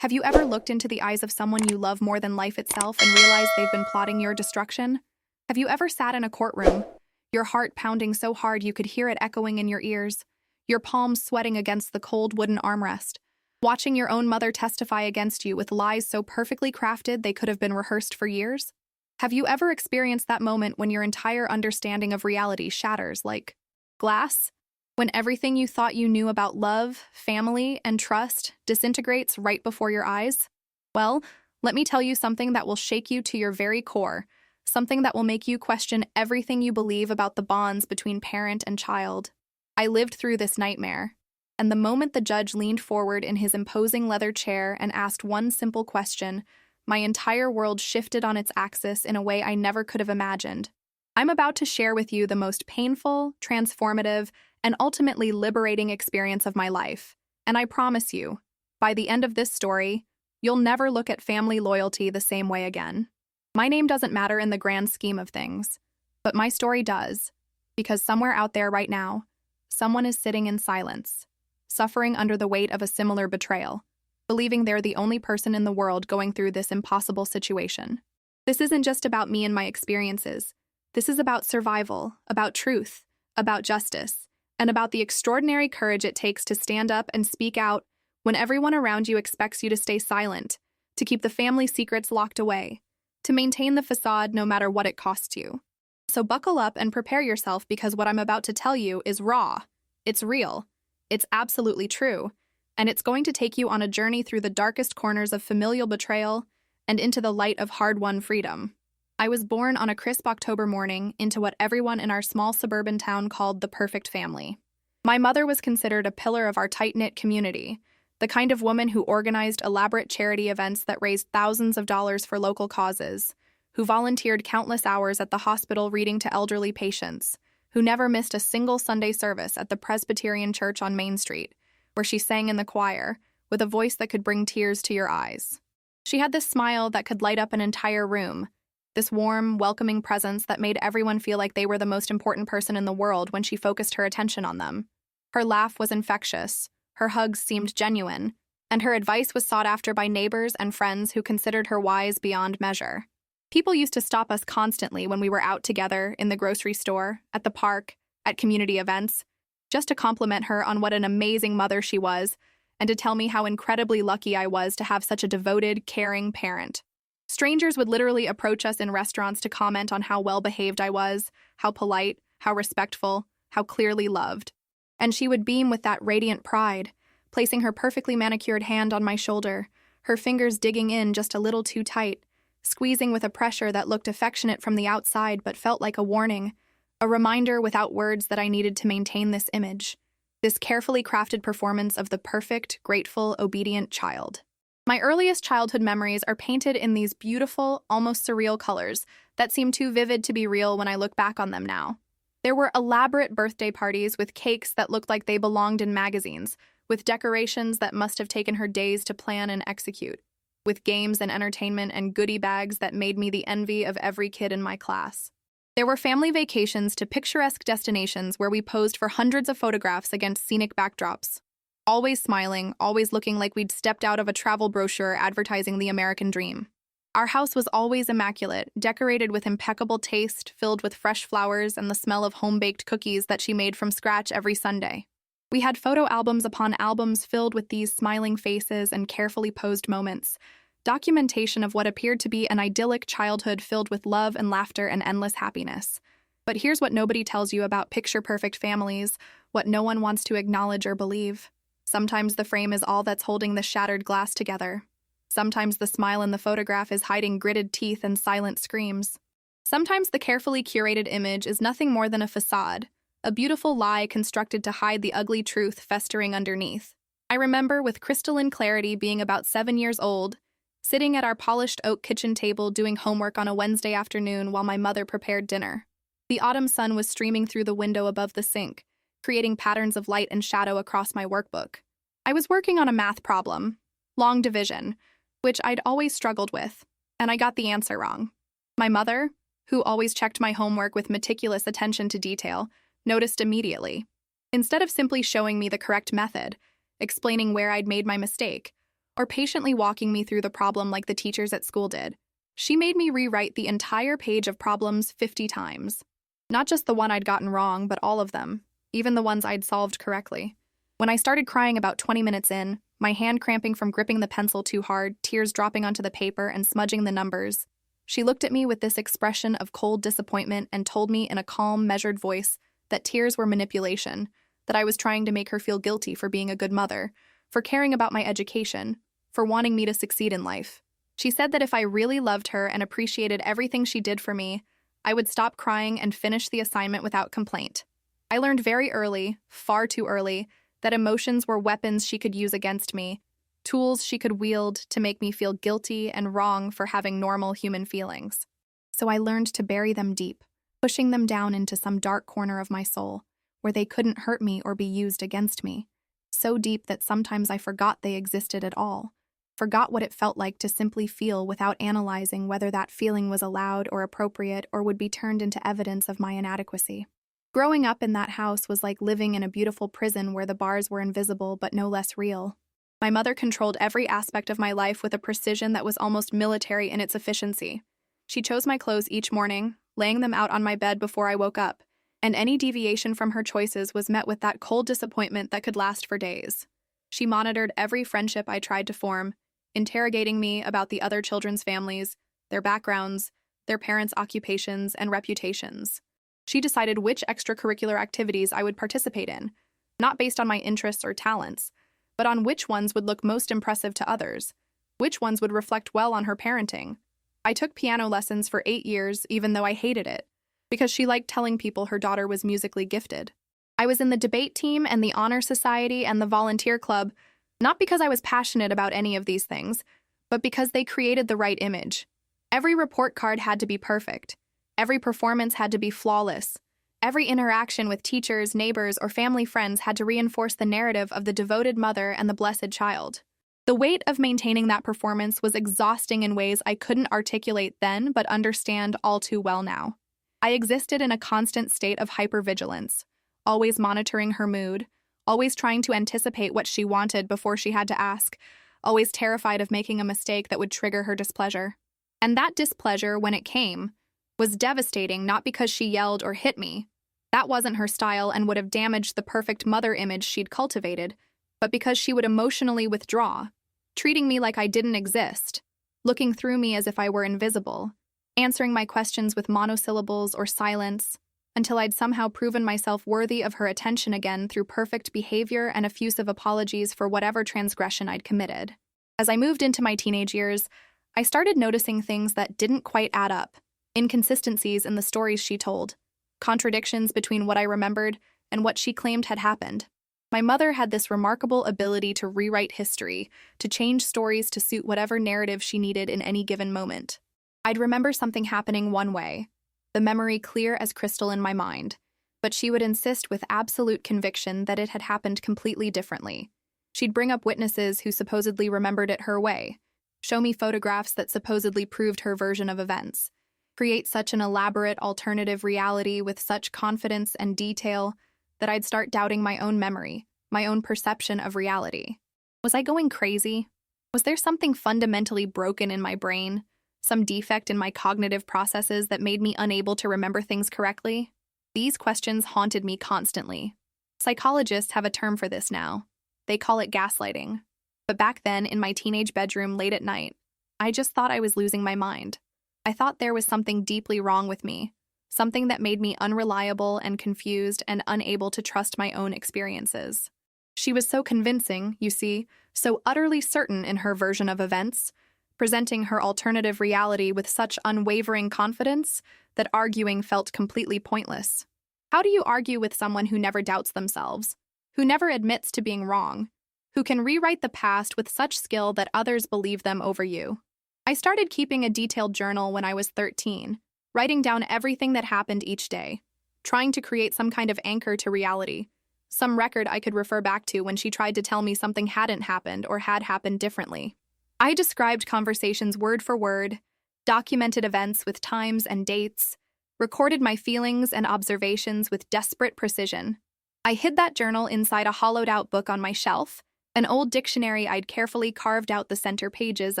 Have you ever looked into the eyes of someone you love more than life itself and realized they've been plotting your destruction? Have you ever sat in a courtroom, your heart pounding so hard you could hear it echoing in your ears, your palms sweating against the cold wooden armrest, watching your own mother testify against you with lies so perfectly crafted they could have been rehearsed for years? Have you ever experienced that moment when your entire understanding of reality shatters like glass? When everything you thought you knew about love, family, and trust disintegrates right before your eyes? Well, let me tell you something that will shake you to your very core, something that will make you question everything you believe about the bonds between parent and child. I lived through this nightmare, and the moment the judge leaned forward in his imposing leather chair and asked one simple question, my entire world shifted on its axis in a way I never could have imagined. I'm about to share with you the most painful, transformative, and ultimately liberating experience of my life. And I promise you, by the end of this story, you'll never look at family loyalty the same way again. My name doesn't matter in the grand scheme of things, but my story does, because somewhere out there right now, someone is sitting in silence, suffering under the weight of a similar betrayal, believing they're the only person in the world going through this impossible situation. This isn't just about me and my experiences. This is about survival, about truth, about justice, and about the extraordinary courage it takes to stand up and speak out when everyone around you expects you to stay silent, to keep the family secrets locked away, to maintain the facade no matter what it costs you. So buckle up and prepare yourself, because what I'm about to tell you is raw, it's real, it's absolutely true, and it's going to take you on a journey through the darkest corners of familial betrayal and into the light of hard-won freedom. I was born on a crisp October morning into what everyone in our small suburban town called the perfect family. My mother was considered a pillar of our tight-knit community, the kind of woman who organized elaborate charity events that raised thousands of dollars for local causes, who volunteered countless hours at the hospital reading to elderly patients, who never missed a single Sunday service at the Presbyterian Church on Main Street, where she sang in the choir, with a voice that could bring tears to your eyes. She had this smile that could light up an entire room, this warm, welcoming presence that made everyone feel like they were the most important person in the world when she focused her attention on them. Her laugh was infectious, her hugs seemed genuine, and her advice was sought after by neighbors and friends who considered her wise beyond measure. People used to stop us constantly when we were out together in the grocery store, at the park, at community events, just to compliment her on what an amazing mother she was, and to tell me how incredibly lucky I was to have such a devoted, caring parent. Strangers would literally approach us in restaurants to comment on how well-behaved I was, how polite, how respectful, how clearly loved. And she would beam with that radiant pride, placing her perfectly manicured hand on my shoulder, her fingers digging in just a little too tight, squeezing with a pressure that looked affectionate from the outside but felt like a warning, a reminder without words that I needed to maintain this image, this carefully crafted performance of the perfect, grateful, obedient child. My earliest childhood memories are painted in these beautiful, almost surreal colors that seem too vivid to be real when I look back on them now. There were elaborate birthday parties with cakes that looked like they belonged in magazines, with decorations that must have taken her days to plan and execute, with games and entertainment and goodie bags that made me the envy of every kid in my class. There were family vacations to picturesque destinations where we posed for hundreds of photographs against scenic backdrops. Always smiling, always looking like we'd stepped out of a travel brochure advertising the American dream. Our house was always immaculate, decorated with impeccable taste, filled with fresh flowers and the smell of home-baked cookies that she made from scratch every Sunday. We had photo albums upon albums filled with these smiling faces and carefully posed moments, documentation of what appeared to be an idyllic childhood filled with love and laughter and endless happiness. But here's what nobody tells you about picture-perfect families, what no one wants to acknowledge or believe. Sometimes the frame is all that's holding the shattered glass together. Sometimes the smile in the photograph is hiding gritted teeth and silent screams. Sometimes the carefully curated image is nothing more than a facade, a beautiful lie constructed to hide the ugly truth festering underneath. I remember with crystalline clarity being about 7 years old, sitting at our polished oak kitchen table doing homework on a Wednesday afternoon while my mother prepared dinner. The autumn sun was streaming through the window above the sink, creating patterns of light and shadow across my workbook. I was working on a math problem, long division, which I'd always struggled with, and I got the answer wrong. My mother, who always checked my homework with meticulous attention to detail, noticed immediately. Instead of simply showing me the correct method, explaining where I'd made my mistake, or patiently walking me through the problem like the teachers at school did. She made me rewrite the entire page of problems 50 times. Not just the one I'd gotten wrong, but all of them, even the ones I'd solved correctly. When I started crying about 20 minutes in, my hand cramping from gripping the pencil too hard, tears dropping onto the paper and smudging the numbers, she looked at me with this expression of cold disappointment and told me in a calm, measured voice that tears were manipulation, that I was trying to make her feel guilty for being a good mother, for caring about my education, for wanting me to succeed in life. She said that if I really loved her and appreciated everything she did for me, I would stop crying and finish the assignment without complaint. I learned very early, far too early, that emotions were weapons she could use against me, tools she could wield to make me feel guilty and wrong for having normal human feelings. So I learned to bury them deep, pushing them down into some dark corner of my soul, where they couldn't hurt me or be used against me. So deep that sometimes I forgot they existed at all, forgot what it felt like to simply feel without analyzing whether that feeling was allowed or appropriate or would be turned into evidence of my inadequacy. Growing up in that house was like living in a beautiful prison where the bars were invisible but no less real. My mother controlled every aspect of my life with a precision that was almost military in its efficiency. She chose my clothes each morning, laying them out on my bed before I woke up, and any deviation from her choices was met with that cold disappointment that could last for days. She monitored every friendship I tried to form, interrogating me about the other children's families, their backgrounds, their parents' occupations, and reputations. She decided which extracurricular activities I would participate in, not based on my interests or talents, but on which ones would look most impressive to others, which ones would reflect well on her parenting. I took piano lessons for 8 years, even though I hated it, because she liked telling people her daughter was musically gifted. I was in the debate team and the honor society and the volunteer club, not because I was passionate about any of these things, but because they created the right image. Every report card had to be perfect. Every performance had to be flawless. Every interaction with teachers, neighbors, or family friends had to reinforce the narrative of the devoted mother and the blessed child. The weight of maintaining that performance was exhausting in ways I couldn't articulate then but understand all too well now. I existed in a constant state of hypervigilance, always monitoring her mood, always trying to anticipate what she wanted before she had to ask, always terrified of making a mistake that would trigger her displeasure. And that displeasure, when it came, was devastating not because she yelled or hit me. That wasn't her style and would have damaged the perfect mother image she'd cultivated, but because she would emotionally withdraw, treating me like I didn't exist, looking through me as if I were invisible, answering my questions with monosyllables or silence, until I'd somehow proven myself worthy of her attention again through perfect behavior and effusive apologies for whatever transgression I'd committed. As I moved into my teenage years, I started noticing things that didn't quite add up. Inconsistencies in the stories she told, contradictions between what I remembered and what she claimed had happened. My mother had this remarkable ability to rewrite history, to change stories to suit whatever narrative she needed in any given moment. I'd remember something happening one way, the memory clear as crystal in my mind, but she would insist with absolute conviction that it had happened completely differently. She'd bring up witnesses who supposedly remembered it her way, show me photographs that supposedly proved her version of events, create such an elaborate alternative reality with such confidence and detail that I'd start doubting my own memory, my own perception of reality. Was I going crazy? Was there something fundamentally broken in my brain, some defect in my cognitive processes that made me unable to remember things correctly? These questions haunted me constantly. Psychologists have a term for this now. They call it gaslighting. But back then, in my teenage bedroom late at night, I just thought I was losing my mind. I thought there was something deeply wrong with me, something that made me unreliable and confused and unable to trust my own experiences. She was so convincing, you see, so utterly certain in her version of events, presenting her alternative reality with such unwavering confidence that arguing felt completely pointless. How do you argue with someone who never doubts themselves, who never admits to being wrong, who can rewrite the past with such skill that others believe them over you? I started keeping a detailed journal when I was 13, writing down everything that happened each day, trying to create some kind of anchor to reality, some record I could refer back to when she tried to tell me something hadn't happened or had happened differently. I described conversations word for word, documented events with times and dates, recorded my feelings and observations with desperate precision. I hid that journal inside a hollowed-out book on my shelf, An old dictionary I'd carefully carved out the center pages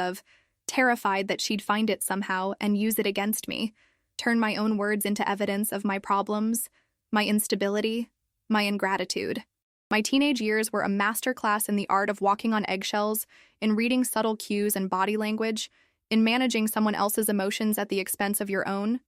of, terrified that she'd find it somehow and use it against me, turn my own words into evidence of my problems, my instability, my ingratitude. My teenage years were a masterclass in the art of walking on eggshells, in reading subtle cues and body language, in managing someone else's emotions at the expense of your own.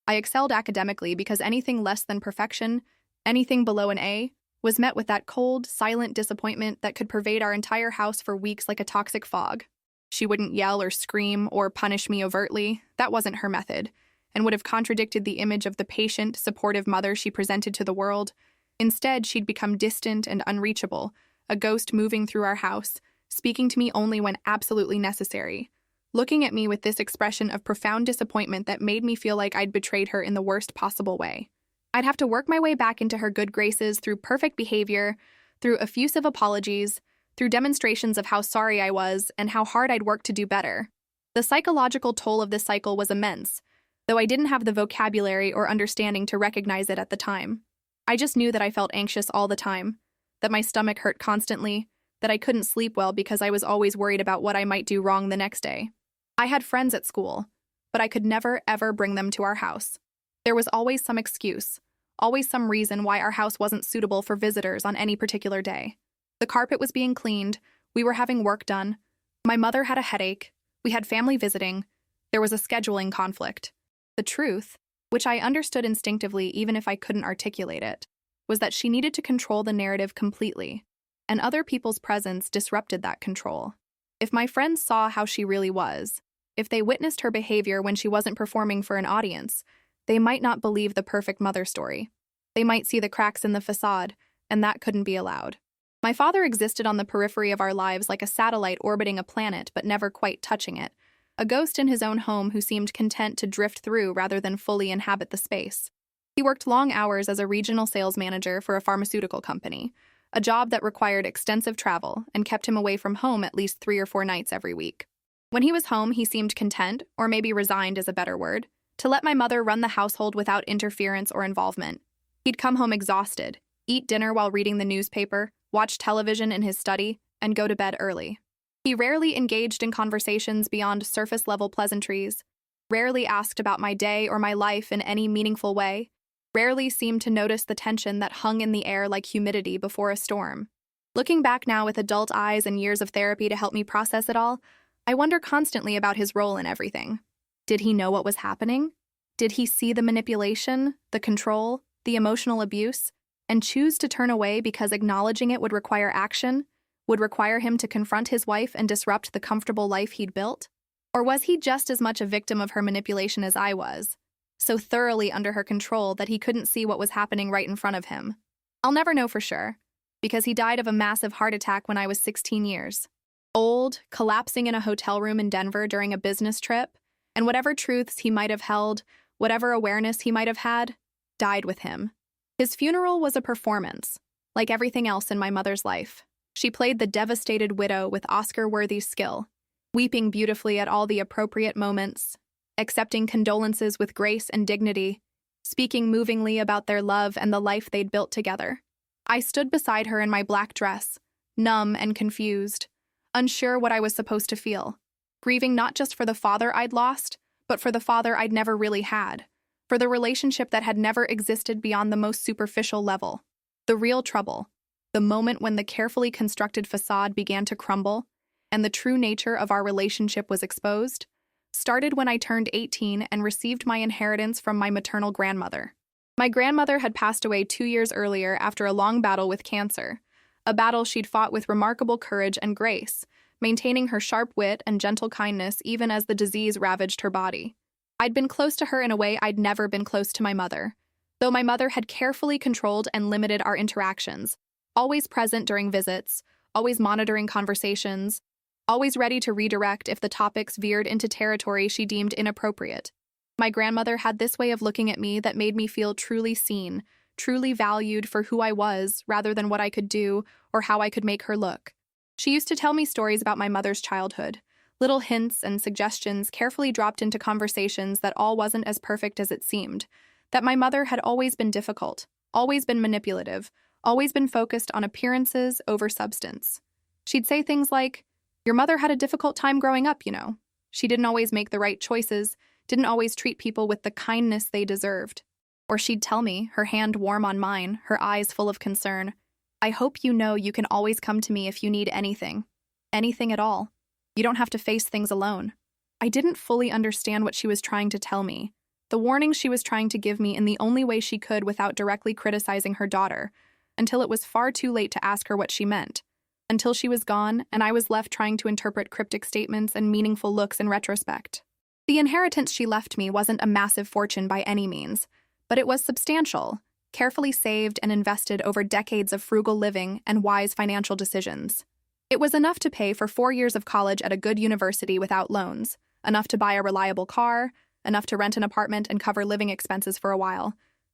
I excelled academically because anything less than perfection, anything below an A, was met with that cold, silent disappointment that could pervade our entire house for weeks like a toxic fog. She wouldn't yell or scream or punish me overtly. That wasn't her method, and would have contradicted the image of the patient, supportive mother she presented to the world. Instead, she'd become distant and unreachable, a ghost moving through our house, speaking to me only when absolutely necessary, looking at me with this expression of profound disappointment that made me feel like I'd betrayed her in the worst possible way. I'd have to work my way back into her good graces through perfect behavior, through effusive apologies, through demonstrations of how sorry I was and how hard I'd worked to do better. The psychological toll of this cycle was immense, though I didn't have the vocabulary or understanding to recognize it at the time. I just knew that I felt anxious all the time, that my stomach hurt constantly, that I couldn't sleep well because I was always worried about what I might do wrong the next day. I had friends at school, but I could never, ever bring them to our house. There was always some excuse, always some reason why our house wasn't suitable for visitors on any particular day. The carpet was being cleaned, we were having work done, my mother had a headache, we had family visiting, there was a scheduling conflict. The truth, which I understood instinctively even if I couldn't articulate it, was that she needed to control the narrative completely, and other people's presence disrupted that control. If my friends saw how she really was, if they witnessed her behavior when she wasn't performing for an audience, they might not believe the perfect mother story. They might see the cracks in the facade, and that couldn't be allowed. My father existed on the periphery of our lives like a satellite orbiting a planet but never quite touching it, a ghost in his own home who seemed content to drift through rather than fully inhabit the space. He worked long hours as a regional sales manager for a pharmaceutical company, a job that required extensive travel and kept him away from home at least 3 or 4 nights every week. When he was home, he seemed content, or maybe resigned is a better word, to let my mother run the household without interference or involvement. He'd come home exhausted, eat dinner while reading the newspaper, watch television in his study, and go to bed early. He rarely engaged in conversations beyond surface-level pleasantries, rarely asked about my day or my life in any meaningful way, rarely seemed to notice the tension that hung in the air like humidity before a storm. Looking back now with adult eyes and years of therapy to help me process it all, I wonder constantly about his role in everything. Did he know what was happening? Did he see the manipulation, the control, the emotional abuse, and choose to turn away because acknowledging it would require action, would require him to confront his wife and disrupt the comfortable life he'd built? Or was he just as much a victim of her manipulation as I was, so thoroughly under her control that he couldn't see what was happening right in front of him? I'll never know for sure, because he died of a massive heart attack when I was 16 years. Old, collapsing in a hotel room in Denver during a business trip, and whatever truths he might have held, whatever awareness he might have had, died with him. His funeral was a performance, like everything else in my mother's life. She played the devastated widow with Oscar-worthy skill, weeping beautifully at all the appropriate moments, accepting condolences with grace and dignity, speaking movingly about their love and the life they'd built together. I stood beside her in my black dress, numb and confused, unsure what I was supposed to feel, grieving not just for the father I'd lost, but for the father I'd never really had, for the relationship that had never existed beyond the most superficial level. The real trouble, the moment when the carefully constructed facade began to crumble and the true nature of our relationship was exposed, started when I turned 18 and received my inheritance from my maternal grandmother. My grandmother had passed away 2 years earlier after a long battle with cancer, a battle she'd fought with remarkable courage and grace, maintaining her sharp wit and gentle kindness even as the disease ravaged her body. I'd been close to her in a way I'd never been close to my mother, though my mother had carefully controlled and limited our interactions, always present during visits, always monitoring conversations, always ready to redirect if the topics veered into territory she deemed inappropriate. My grandmother had this way of looking at me that made me feel truly seen, truly valued for who I was rather than what I could do or how I could make her look. She used to tell me stories about my mother's childhood, little hints and suggestions carefully dropped into conversations that all wasn't as perfect as it seemed, that my mother had always been difficult, always been manipulative, always been focused on appearances over substance. She'd say things like, "Your mother had a difficult time growing up, you know. She didn't always make the right choices, didn't always treat people with the kindness they deserved." Or she'd tell me, her hand warm on mine, her eyes full of concern, "I hope you know you can always come to me if you need anything. Anything at all. You don't have to face things alone." I didn't fully understand what she was trying to tell me, the warning she was trying to give me in the only way she could without directly criticizing her daughter, until it was far too late to ask her what she meant. Until she was gone, and I was left trying to interpret cryptic statements and meaningful looks in retrospect. The inheritance she left me wasn't a massive fortune by any means, but it was substantial, carefully saved and invested over decades of frugal living and wise financial decisions. It was enough to pay for 4 years of college at a good university without loans, enough to buy a reliable car, enough to rent an apartment and cover living expenses for a while,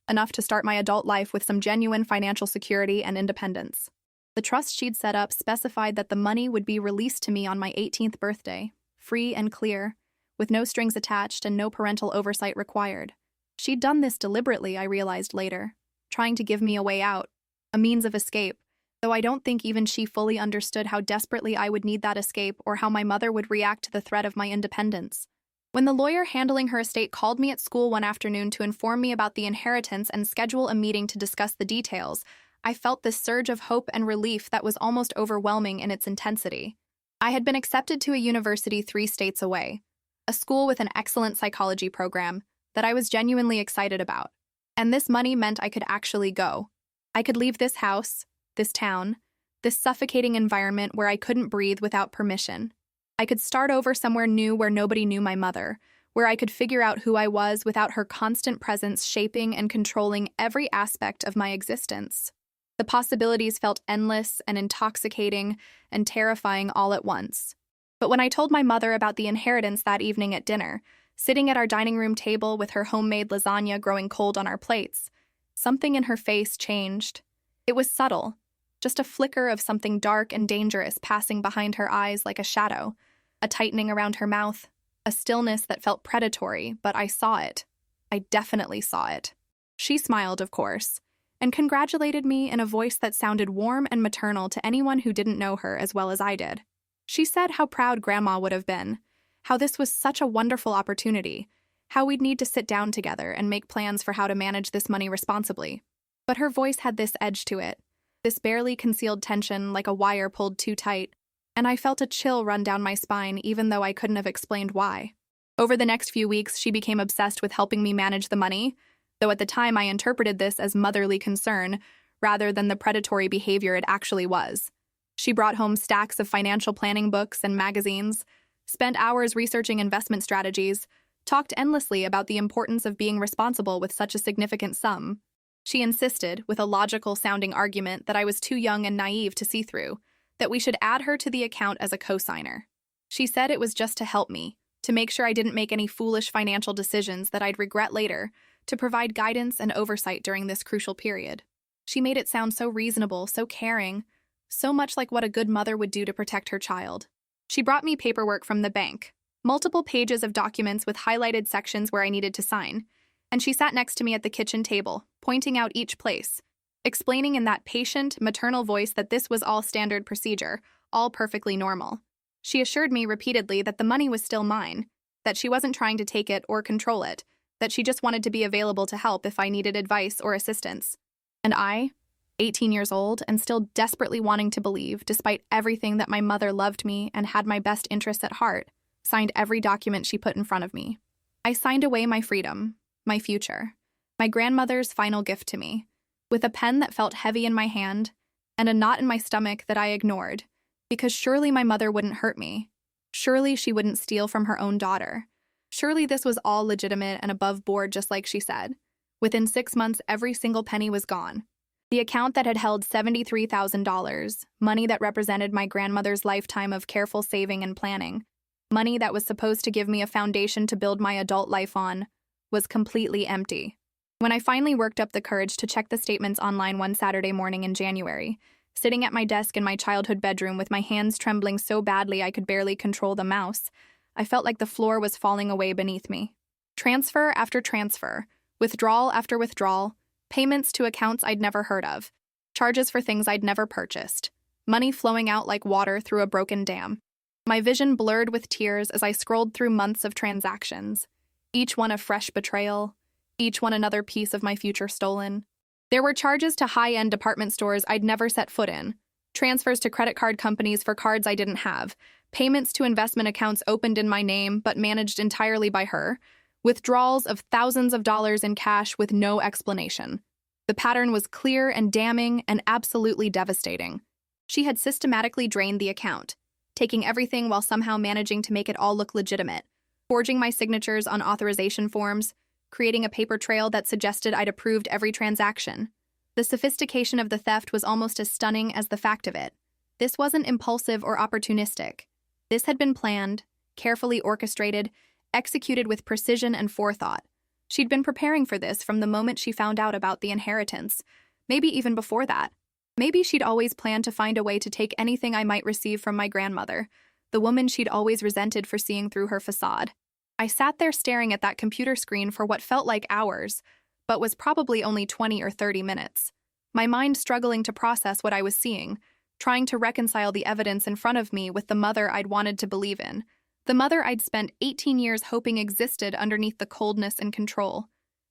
enough to start my adult life with some genuine financial security and independence. The trust she'd set up specified that the money would be released to me on my 18th birthday, free and clear, with no strings attached and no parental oversight required. She'd done this deliberately, I realized later, trying to give me a way out, a means of escape, though I don't think even she fully understood how desperately I would need that escape or how my mother would react to the threat of my independence. When the lawyer handling her estate called me at school one afternoon to inform me about the inheritance and schedule a meeting to discuss the details, I felt this surge of hope and relief that was almost overwhelming in its intensity. I had been accepted to a university 3 states away, a school with an excellent psychology program that I was genuinely excited about. And this money meant I could actually go. I could leave this house, this town, this suffocating environment where I couldn't breathe without permission. I could start over somewhere new where nobody knew my mother, where I could figure out who I was without her constant presence shaping and controlling every aspect of my existence. The possibilities felt endless and intoxicating and terrifying all at once. But when I told my mother about the inheritance that evening at dinner, sitting at our dining room table with her homemade lasagna growing cold on our plates, something in her face changed. It was subtle, just a flicker of something dark and dangerous passing behind her eyes like a shadow, a tightening around her mouth, a stillness that felt predatory, but I saw it. I definitely saw it. She smiled, of course, and congratulated me in a voice that sounded warm and maternal to anyone who didn't know her as well as I did. She said how proud Grandma would have been, how this was such a wonderful opportunity, how we'd need to sit down together and make plans for how to manage this money responsibly. But her voice had this edge to it, this barely concealed tension like a wire pulled too tight, and I felt a chill run down my spine even though I couldn't have explained why. Over the next few weeks, she became obsessed with helping me manage the money, though at the time I interpreted this as motherly concern rather than the predatory behavior it actually was. She brought home stacks of financial planning books and magazines, spent hours researching investment strategies, talked endlessly about the importance of being responsible with such a significant sum. She insisted, with a logical-sounding argument that I was too young and naive to see through, that we should add her to the account as a co-signer. She said it was just to help me, to make sure I didn't make any foolish financial decisions that I'd regret later, to provide guidance and oversight during this crucial period. She made it sound so reasonable, so caring, so much like what a good mother would do to protect her child. She brought me paperwork from the bank, multiple pages of documents with highlighted sections where I needed to sign, and she sat next to me at the kitchen table, pointing out each place, explaining in that patient, maternal voice that this was all standard procedure, all perfectly normal. She assured me repeatedly that the money was still mine, that she wasn't trying to take it or control it, that she just wanted to be available to help if I needed advice or assistance. And I, 18 years old and still desperately wanting to believe, despite everything that my mother loved me and had my best interests at heart, signed every document she put in front of me. I signed away my freedom, my future, my grandmother's final gift to me, with a pen that felt heavy in my hand and a knot in my stomach that I ignored, because surely my mother wouldn't hurt me. Surely she wouldn't steal from her own daughter. Surely this was all legitimate and above board, just like she said. Within 6 months, every single penny was gone. The account that had held $73,000, money that represented my grandmother's lifetime of careful saving and planning, money that was supposed to give me a foundation to build my adult life on, was completely empty. When I finally worked up the courage to check the statements online one Saturday morning in January, sitting at my desk in my childhood bedroom with my hands trembling so badly I could barely control the mouse, I felt like the floor was falling away beneath me. Transfer after transfer, withdrawal after withdrawal, payments to accounts I'd never heard of, charges for things I'd never purchased, money flowing out like water through a broken dam. My vision blurred with tears as I scrolled through months of transactions, each one a fresh betrayal, each one another piece of my future stolen. There were charges to high-end department stores I'd never set foot in, transfers to credit card companies for cards I didn't have, payments to investment accounts opened in my name but managed entirely by her, withdrawals of thousands of dollars in cash with no explanation. The pattern was clear and damning and absolutely devastating. She had systematically drained the account, taking everything while somehow managing to make it all look legitimate, forging my signatures on authorization forms, creating a paper trail that suggested I'd approved every transaction. The sophistication of the theft was almost as stunning as the fact of it. This wasn't impulsive or opportunistic. This had been planned, carefully orchestrated, executed with precision and forethought. She'd been preparing for this from the moment she found out about the inheritance, maybe even before that. Maybe she'd always planned to find a way to take anything I might receive from my grandmother, the woman she'd always resented for seeing through her facade. I sat there staring at that computer screen for what felt like hours, but was probably only 20 or 30 minutes. My mind struggling to process what I was seeing, trying to reconcile the evidence in front of me with the mother I'd wanted to believe in, the mother I'd spent 18 years hoping existed underneath the coldness and control.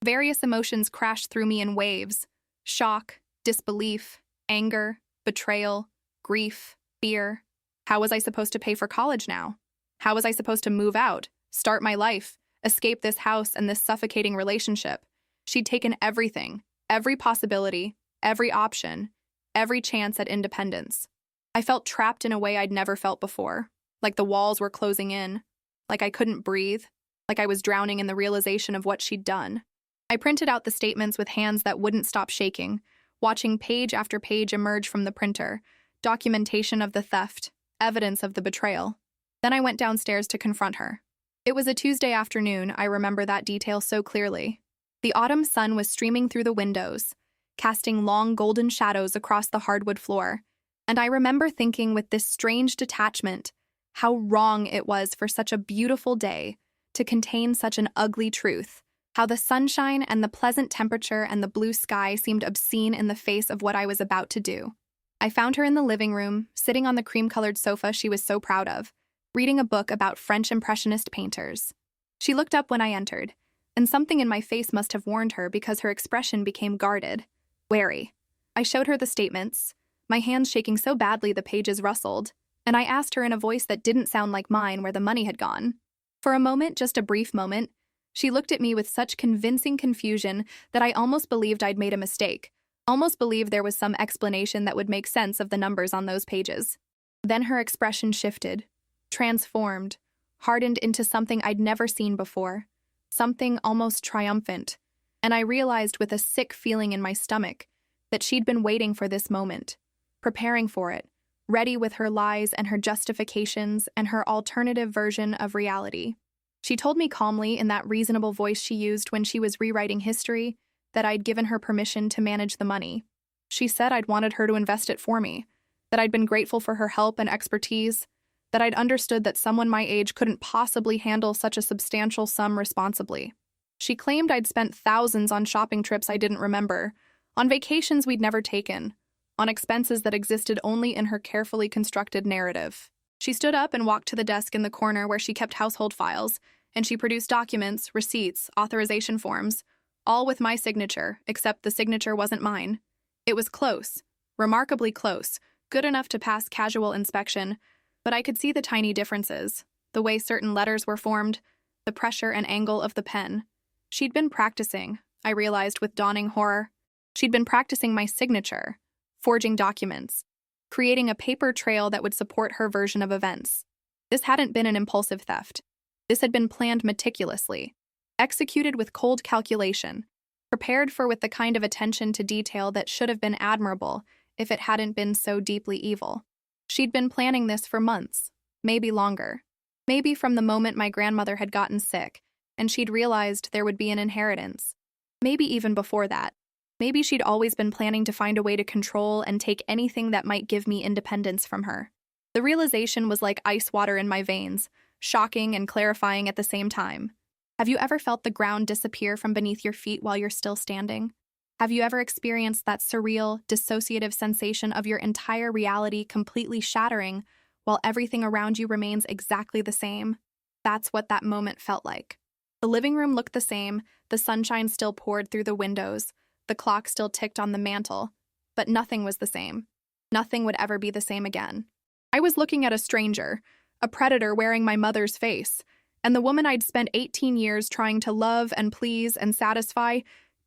Various emotions crashed through me in waves: shock, disbelief, anger, betrayal, grief, fear. How was I supposed to pay for college now? How was I supposed to move out, start my life, escape this house and this suffocating relationship? She'd taken everything, every possibility, every option, every chance at independence. I felt trapped in a way I'd never felt before, like the walls were closing in, like I couldn't breathe, like I was drowning in the realization of what she'd done. I printed out the statements with hands that wouldn't stop shaking, watching page after page emerge from the printer, documentation of the theft, evidence of the betrayal. Then I went downstairs to confront her. It was a Tuesday afternoon, I remember that detail so clearly. The autumn sun was streaming through the windows, casting long golden shadows across the hardwood floor, and I remember thinking with this strange detachment how wrong it was for such a beautiful day to contain such an ugly truth, how the sunshine and the pleasant temperature and the blue sky seemed obscene in the face of what I was about to do. I found her in the living room, sitting on the cream-colored sofa she was so proud of, reading a book about French Impressionist painters. She looked up when I entered, and something in my face must have warned her because her expression became guarded, wary. I showed her the statements, my hands shaking so badly the pages rustled, and I asked her in a voice that didn't sound like mine where the money had gone. For a moment, just a brief moment, she looked at me with such convincing confusion that I almost believed I'd made a mistake, almost believed there was some explanation that would make sense of the numbers on those pages. Then her expression shifted, transformed, hardened into something I'd never seen before, something almost triumphant, and I realized with a sick feeling in my stomach that she'd been waiting for this moment, preparing for it, ready with her lies and her justifications and her alternative version of reality. She told me calmly in that reasonable voice she used when she was rewriting history that I'd given her permission to manage the money. She said I'd wanted her to invest it for me, that I'd been grateful for her help and expertise, that I'd understood that someone my age couldn't possibly handle such a substantial sum responsibly. She claimed I'd spent thousands on shopping trips I didn't remember, on vacations we'd never taken, on expenses that existed only in her carefully constructed narrative. She stood up and walked to the desk in the corner where she kept household files, and she produced documents, receipts, authorization forms, all with my signature, except the signature wasn't mine. It was close, remarkably close, good enough to pass casual inspection, but I could see the tiny differences, the way certain letters were formed, the pressure and angle of the pen. She'd been practicing, I realized with dawning horror. She'd been practicing my signature, forging documents, creating a paper trail that would support her version of events. This hadn't been an impulsive theft. This had been planned meticulously, executed with cold calculation, prepared for with the kind of attention to detail that should have been admirable if it hadn't been so deeply evil. She'd been planning this for months, maybe longer. Maybe from the moment my grandmother had gotten sick, and she'd realized there would be an inheritance. Maybe even before that. Maybe she'd always been planning to find a way to control and take anything that might give me independence from her. The realization was like ice water in my veins, shocking and clarifying at the same time. Have you ever felt the ground disappear from beneath your feet while you're still standing? Have you ever experienced that surreal, dissociative sensation of your entire reality completely shattering while everything around you remains exactly the same? That's what that moment felt like. The living room looked the same, the sunshine still poured through the windows, the clock still ticked on the mantel, but nothing was the same. Nothing would ever be the same again. I was looking at a stranger, a predator wearing my mother's face, and the woman I'd spent 18 years trying to love and please and satisfy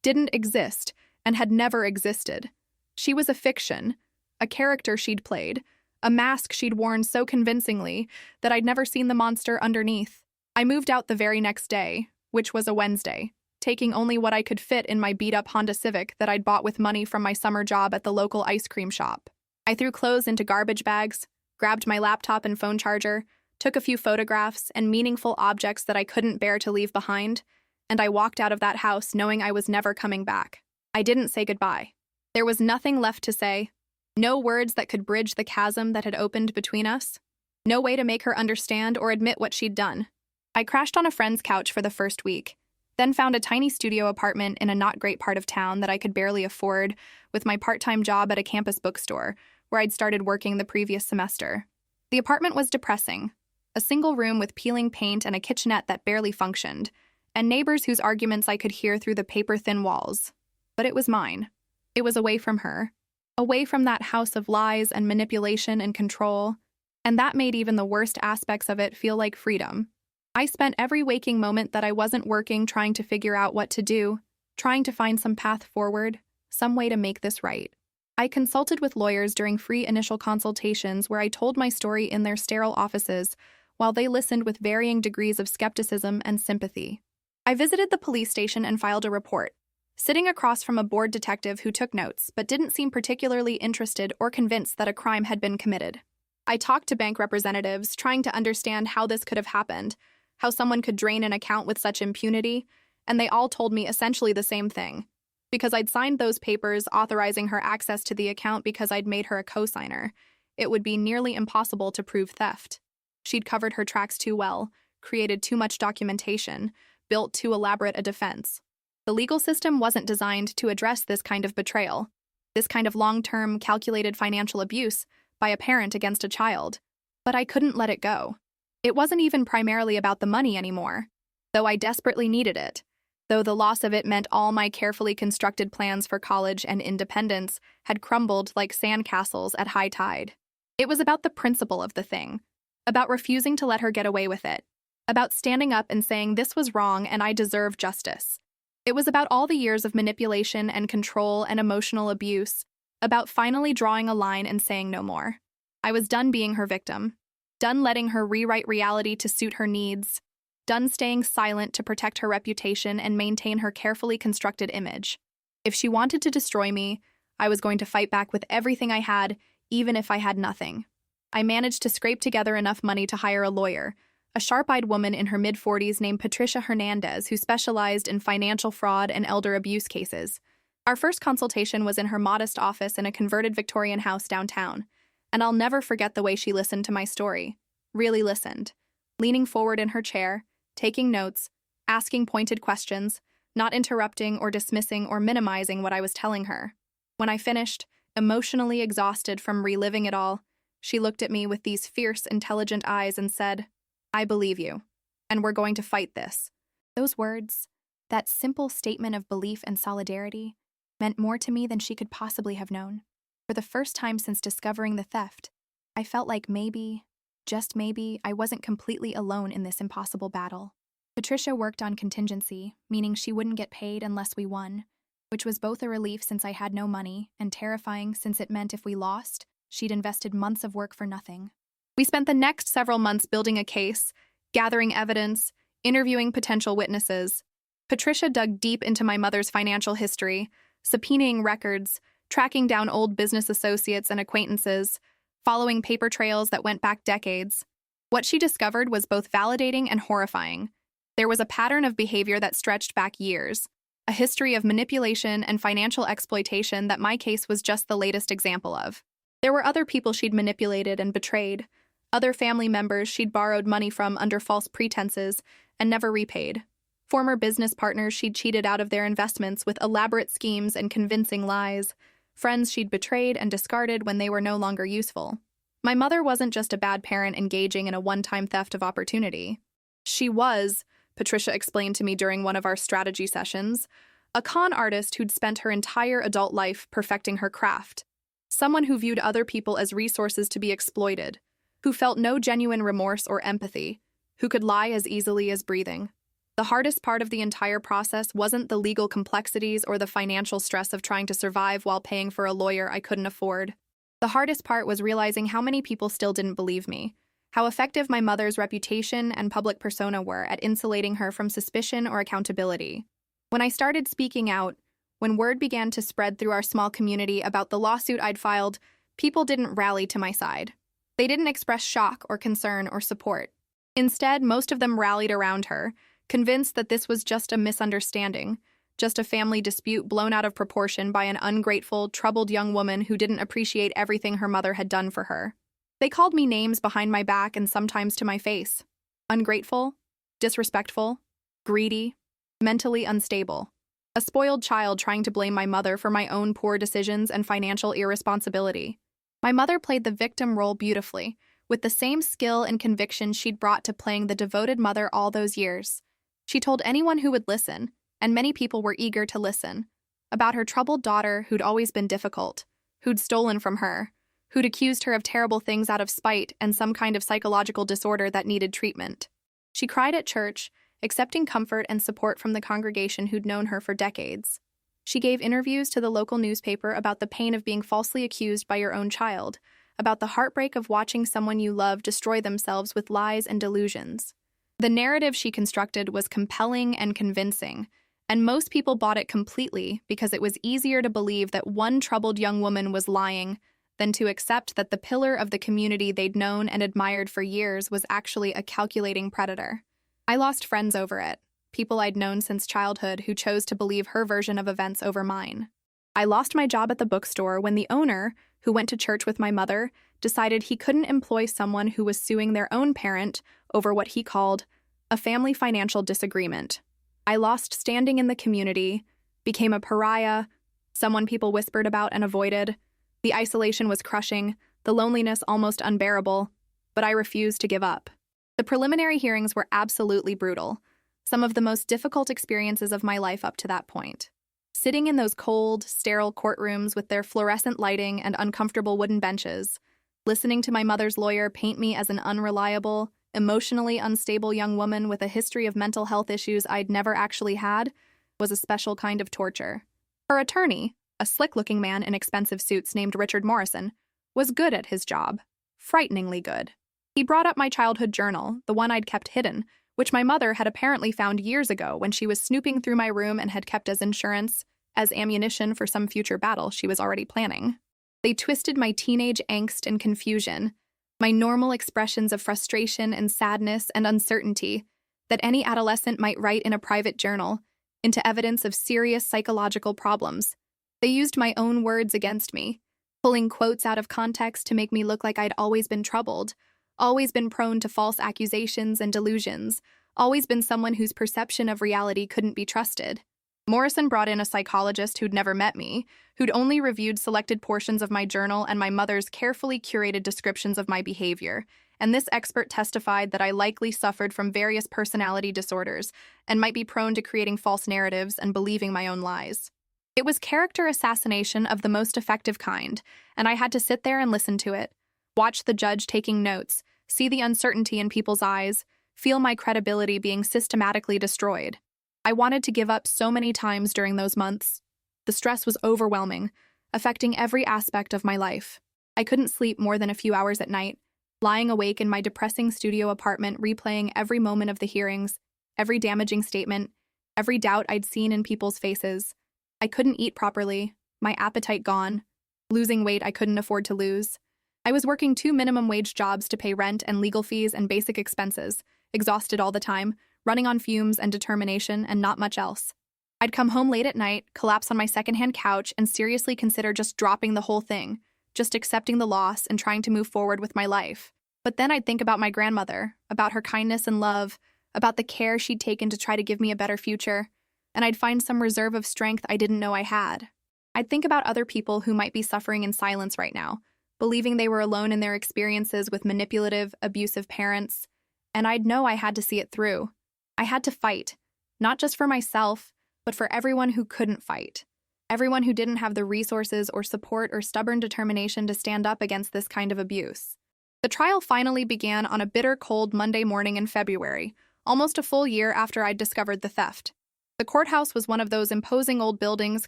didn't exist and had never existed. She was a fiction, a character she'd played, a mask she'd worn so convincingly that I'd never seen the monster underneath. I moved out the very next day, which was a Wednesday, taking only what I could fit in my beat-up Honda Civic that I'd bought with money from my summer job at the local ice cream shop. I threw clothes into garbage bags, grabbed my laptop and phone charger, took a few photographs and meaningful objects that I couldn't bear to leave behind, and I walked out of that house knowing I was never coming back. I didn't say goodbye. There was nothing left to say, no words that could bridge the chasm that had opened between us, no way to make her understand or admit what she'd done. I crashed on a friend's couch for the first week, then found a tiny studio apartment in a not great part of town that I could barely afford with my part-time job at a campus bookstore where I'd started working the previous semester. The apartment was depressing, a single room with peeling paint and a kitchenette that barely functioned, and neighbors whose arguments I could hear through the paper-thin walls. But it was mine. It was away from her, away from that house of lies and manipulation and control, and that made even the worst aspects of it feel like freedom. I spent every waking moment that I wasn't working trying to figure out what to do, trying to find some path forward, some way to make this right. I consulted with lawyers during free initial consultations where I told my story in their sterile offices, while they listened with varying degrees of skepticism and sympathy. I visited the police station and filed a report, sitting across from a bored detective who took notes but didn't seem particularly interested or convinced that a crime had been committed. I talked to bank representatives, trying to understand how this could have happened, how someone could drain an account with such impunity, and they all told me essentially the same thing. Because I'd signed those papers authorizing her access to the account because I'd made her a co-signer, it would be nearly impossible to prove theft. She'd covered her tracks too well, created too much documentation, built too elaborate a defense. The legal system wasn't designed to address this kind of betrayal, this kind of long-term, calculated financial abuse by a parent against a child. But I couldn't let it go. It wasn't even primarily about the money anymore, though I desperately needed it, though the loss of it meant all my carefully constructed plans for college and independence had crumbled like sandcastles at high tide. It was about the principle of the thing, about refusing to let her get away with it, about standing up and saying this was wrong and I deserve justice. It was about all the years of manipulation and control and emotional abuse, about finally drawing a line and saying no more. I was done being her victim, done letting her rewrite reality to suit her needs, done staying silent to protect her reputation and maintain her carefully constructed image. If she wanted to destroy me, I was going to fight back with everything I had, even if I had nothing. I managed to scrape together enough money to hire a lawyer, a sharp-eyed woman in her mid-40s named Patricia Hernandez who specialized in financial fraud and elder abuse cases. Our first consultation was in her modest office in a converted Victorian house downtown, and I'll never forget the way she listened to my story. Really listened. Leaning forward in her chair, taking notes, asking pointed questions, not interrupting or dismissing or minimizing what I was telling her. When I finished, emotionally exhausted from reliving it all, she looked at me with these fierce, intelligent eyes and said, "I believe you, and we're going to fight this." Those words, that simple statement of belief and solidarity, meant more to me than she could possibly have known. For the first time since discovering the theft, I felt like maybe, just maybe, I wasn't completely alone in this impossible battle. Patricia worked on contingency, meaning she wouldn't get paid unless we won, which was both a relief since I had no money and terrifying since it meant if we lost, she'd invested months of work for nothing. We spent the next several months building a case, gathering evidence, interviewing potential witnesses. Patricia dug deep into my mother's financial history, subpoenaing records, tracking down old business associates and acquaintances, following paper trails that went back decades. What she discovered was both validating and horrifying. There was a pattern of behavior that stretched back years, a history of manipulation and financial exploitation that my case was just the latest example of. There were other people she'd manipulated and betrayed, other family members she'd borrowed money from under false pretenses and never repaid, Former business partners she'd cheated out of their investments with elaborate schemes and convincing lies. Friends she'd betrayed and discarded when they were no longer useful. My mother wasn't just a bad parent engaging in a one-time theft of opportunity. She was, Patricia explained to me during one of our strategy sessions, a con artist who'd spent her entire adult life perfecting her craft. Someone who viewed other people as resources to be exploited, who felt no genuine remorse or empathy, who could lie as easily as breathing. The hardest part of the entire process wasn't the legal complexities or the financial stress of trying to survive while paying for a lawyer I couldn't afford. The hardest part was realizing how many people still didn't believe me, how effective my mother's reputation and public persona were at insulating her from suspicion or accountability. When I started speaking out, when word began to spread through our small community about the lawsuit I'd filed, people didn't rally to my side. They didn't express shock or concern or support. Instead, most of them rallied around her, convinced that this was just a misunderstanding, just a family dispute blown out of proportion by an ungrateful, troubled young woman who didn't appreciate everything her mother had done for her. They called me names behind my back and sometimes to my face. Ungrateful, disrespectful, greedy, mentally unstable. A spoiled child trying to blame my mother for my own poor decisions and financial irresponsibility. My mother played the victim role beautifully, with the same skill and conviction she'd brought to playing the devoted mother all those years. She told anyone who would listen, and many people were eager to listen, about her troubled daughter who'd always been difficult, who'd stolen from her, who'd accused her of terrible things out of spite and some kind of psychological disorder that needed treatment. She cried at church, accepting comfort and support from the congregation who'd known her for decades. She gave interviews to the local newspaper about the pain of being falsely accused by your own child, about the heartbreak of watching someone you love destroy themselves with lies and delusions. The narrative she constructed was compelling and convincing, and most people bought it completely because it was easier to believe that one troubled young woman was lying than to accept that the pillar of the community they'd known and admired for years was actually a calculating predator. I lost friends over it, people I'd known since childhood who chose to believe her version of events over mine. I lost my job at the bookstore when the owner, who went to church with my mother, decided he couldn't employ someone who was suing their own parent over what he called a family financial disagreement. I lost standing in the community, became a pariah, someone people whispered about and avoided. The isolation was crushing, the loneliness almost unbearable, but I refused to give up. The preliminary hearings were absolutely brutal, some of the most difficult experiences of my life up to that point. Sitting in those cold, sterile courtrooms with their fluorescent lighting and uncomfortable wooden benches, listening to my mother's lawyer paint me as an unreliable, emotionally unstable young woman with a history of mental health issues I'd never actually had, was a special kind of torture. Her attorney, a slick-looking man in expensive suits named Richard Morrison, was good at his job, frighteningly good. He brought up my childhood journal, the one I'd kept hidden, which my mother had apparently found years ago when she was snooping through my room and had kept as insurance, as ammunition for some future battle she was already planning. They twisted my teenage angst and confusion, my normal expressions of frustration and sadness and uncertainty that any adolescent might write in a private journal, into evidence of serious psychological problems. They used my own words against me, pulling quotes out of context to make me look like I'd always been troubled, always been prone to false accusations and delusions, always been someone whose perception of reality couldn't be trusted. Morrison brought in a psychologist who'd never met me, who'd only reviewed selected portions of my journal and my mother's carefully curated descriptions of my behavior, and this expert testified that I likely suffered from various personality disorders and might be prone to creating false narratives and believing my own lies. It was character assassination of the most effective kind, and I had to sit there and listen to it, watch the judge taking notes, see the uncertainty in people's eyes, feel my credibility being systematically destroyed. I wanted to give up so many times during those months. The stress was overwhelming, affecting every aspect of my life. I couldn't sleep more than a few hours at night, lying awake in my depressing studio apartment replaying every moment of the hearings, every damaging statement, every doubt I'd seen in people's faces. I couldn't eat properly, my appetite gone, losing weight I couldn't afford to lose. I was working 2 minimum wage jobs to pay rent and legal fees and basic expenses, exhausted all the time, running on fumes and determination and not much else. I'd come home late at night, collapse on my secondhand couch, and seriously consider just dropping the whole thing, just accepting the loss and trying to move forward with my life. But then I'd think about my grandmother, about her kindness and love, about the care she'd taken to try to give me a better future, and I'd find some reserve of strength I didn't know I had. I'd think about other people who might be suffering in silence right now, believing they were alone in their experiences with manipulative, abusive parents, and I'd know I had to see it through. I had to fight, not just for myself, but for everyone who couldn't fight. Everyone who didn't have the resources or support or stubborn determination to stand up against this kind of abuse. The trial finally began on a bitter cold Monday morning in February, almost a full year after I'd discovered the theft. The courthouse was one of those imposing old buildings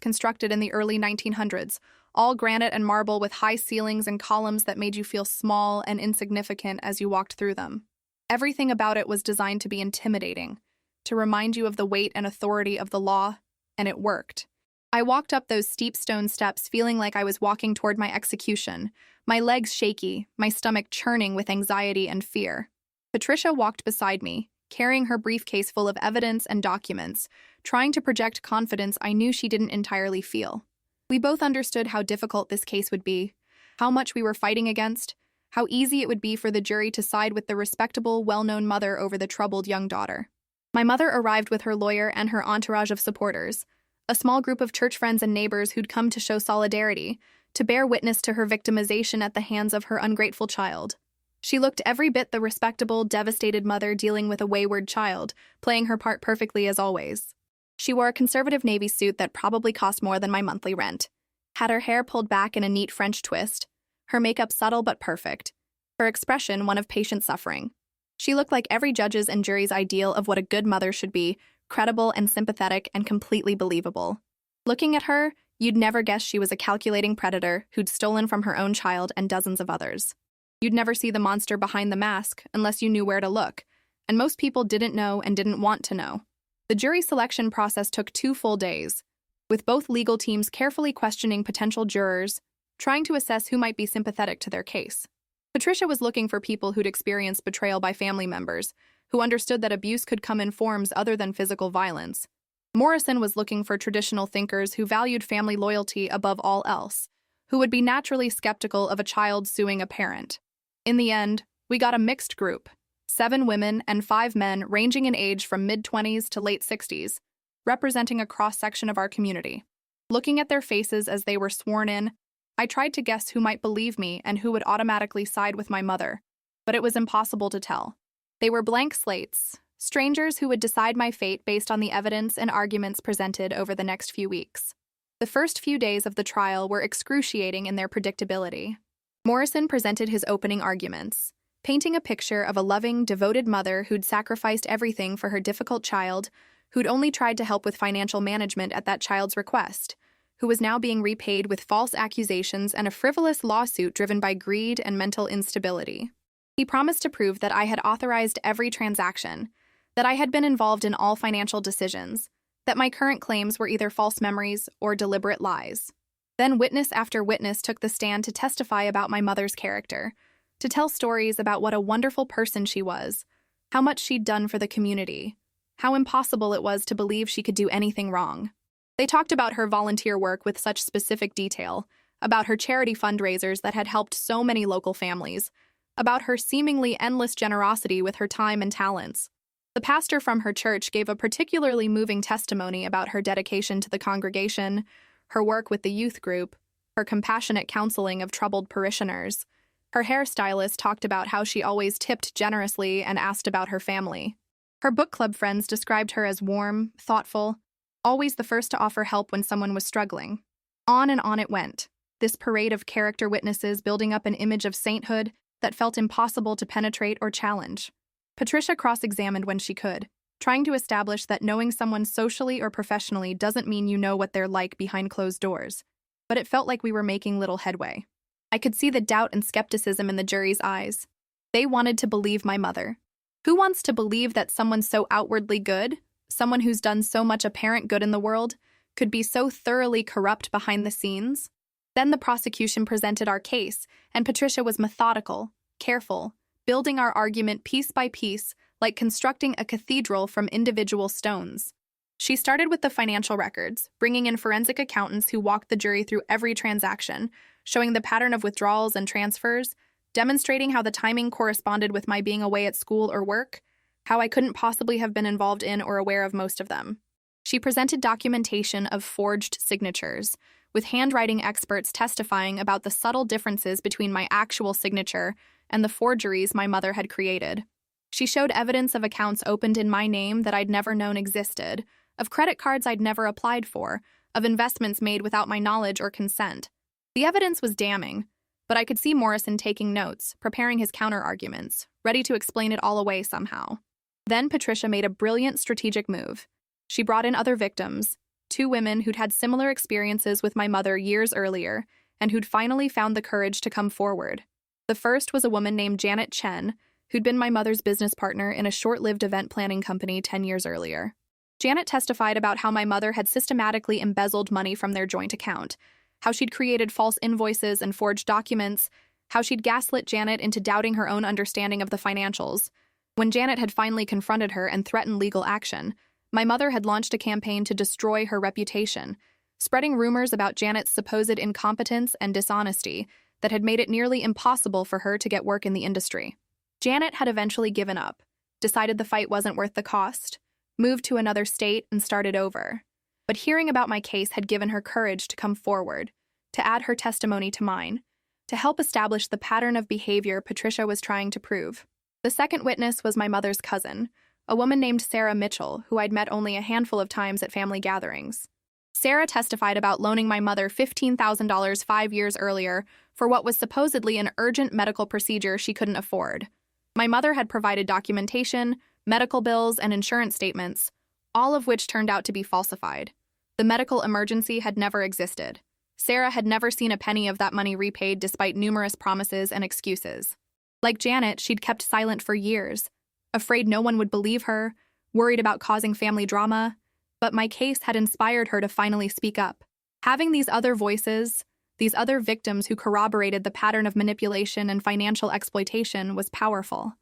constructed in the early 1900s, all granite and marble with high ceilings and columns that made you feel small and insignificant as you walked through them. Everything about it was designed to be intimidating, to remind you of the weight and authority of the law, and it worked. I walked up those steep stone steps feeling like I was walking toward my execution, my legs shaky, my stomach churning with anxiety and fear. Patricia walked beside me, carrying her briefcase full of evidence and documents, trying to project confidence I knew she didn't entirely feel. We both understood how difficult this case would be, how much we were fighting against, how easy it would be for the jury to side with the respectable, well-known mother over the troubled young daughter. My mother arrived with her lawyer and her entourage of supporters, a small group of church friends and neighbors who'd come to show solidarity, to bear witness to her victimization at the hands of her ungrateful child. She looked every bit the respectable, devastated mother dealing with a wayward child, playing her part perfectly as always. She wore a conservative navy suit that probably cost more than my monthly rent, had her hair pulled back in a neat French twist, her makeup subtle but perfect, her expression one of patient suffering. She looked like every judge's and jury's ideal of what a good mother should be, credible and sympathetic and completely believable. Looking at her, you'd never guess she was a calculating predator who'd stolen from her own child and dozens of others. You'd never see the monster behind the mask unless you knew where to look, and most people didn't know and didn't want to know. The jury selection process took 2 full days, with both legal teams carefully questioning potential jurors, trying to assess who might be sympathetic to their case. Patricia was looking for people who'd experienced betrayal by family members, who understood that abuse could come in forms other than physical violence. Morrison was looking for traditional thinkers who valued family loyalty above all else, who would be naturally skeptical of a child suing a parent. In the end, we got a mixed group, 7 women and 5 men ranging in age from mid-20s to late 60s, representing a cross-section of our community. Looking at their faces as they were sworn in, I tried to guess who might believe me and who would automatically side with my mother, but it was impossible to tell. They were blank slates, strangers who would decide my fate based on the evidence and arguments presented over the next few weeks. The first few days of the trial were excruciating in their predictability. Morrison presented his opening arguments, painting a picture of a loving, devoted mother who'd sacrificed everything for her difficult child, who'd only tried to help with financial management at that child's request, who was now being repaid with false accusations and a frivolous lawsuit driven by greed and mental instability. He promised to prove that I had authorized every transaction, that I had been involved in all financial decisions, that my current claims were either false memories or deliberate lies. Then witness after witness took the stand to testify about my mother's character, to tell stories about what a wonderful person she was, how much she'd done for the community, how impossible it was to believe she could do anything wrong. They talked about her volunteer work with such specific detail, about her charity fundraisers that had helped so many local families, about her seemingly endless generosity with her time and talents. The pastor from her church gave a particularly moving testimony about her dedication to the congregation, her work with the youth group, her compassionate counseling of troubled parishioners. Her hairstylist talked about how she always tipped generously and asked about her family. Her book club friends described her as warm, thoughtful, always the first to offer help when someone was struggling. On and on it went, this parade of character witnesses building up an image of sainthood that felt impossible to penetrate or challenge. Patricia cross-examined when she could, trying to establish that knowing someone socially or professionally doesn't mean you know what they're like behind closed doors. But it felt like we were making little headway. I could see the doubt and skepticism in the jury's eyes. They wanted to believe my mother. Who wants to believe that someone so outwardly good, someone who's done so much apparent good in the world, could be so thoroughly corrupt behind the scenes? Then the prosecution presented our case, and Patricia was methodical, careful, building our argument piece by piece, like constructing a cathedral from individual stones. She started with the financial records, bringing in forensic accountants who walked the jury through every transaction, showing the pattern of withdrawals and transfers, demonstrating how the timing corresponded with my being away at school or work, how I couldn't possibly have been involved in or aware of most of them. She presented documentation of forged signatures, with handwriting experts testifying about the subtle differences between my actual signature and the forgeries my mother had created. She showed evidence of accounts opened in my name that I'd never known existed, of credit cards I'd never applied for, of investments made without my knowledge or consent. The evidence was damning, but I could see Morrison taking notes, preparing his counter-arguments, ready to explain it all away somehow. Then Patricia made a brilliant strategic move. She brought in other victims, 2 women who'd had similar experiences with my mother years earlier and who'd finally found the courage to come forward. The first was a woman named Janet Chen, who'd been my mother's business partner in a short-lived event planning company 10 years earlier. Janet testified about how my mother had systematically embezzled money from their joint account, how she'd created false invoices and forged documents, how she'd gaslit Janet into doubting her own understanding of the financials. When Janet had finally confronted her and threatened legal action, my mother had launched a campaign to destroy her reputation, spreading rumors about Janet's supposed incompetence and dishonesty that had made it nearly impossible for her to get work in the industry. Janet had eventually given up, decided the fight wasn't worth the cost, moved to another state, and started over. But hearing about my case had given her courage to come forward, to add her testimony to mine, to help establish the pattern of behavior Patricia was trying to prove. The second witness was my mother's cousin, a woman named Sarah Mitchell, who I'd met only a handful of times at family gatherings. Sarah testified about loaning my mother $15,000 5 years earlier for what was supposedly an urgent medical procedure she couldn't afford. My mother had provided documentation, medical bills, and insurance statements, all of which turned out to be falsified. The medical emergency had never existed. Sarah had never seen a penny of that money repaid despite numerous promises and excuses. Like Janet, she'd kept silent for years, afraid no one would believe her, worried about causing family drama, but my case had inspired her to finally speak up. Having these other voices, these other victims who corroborated the pattern of manipulation and financial exploitation, was powerful.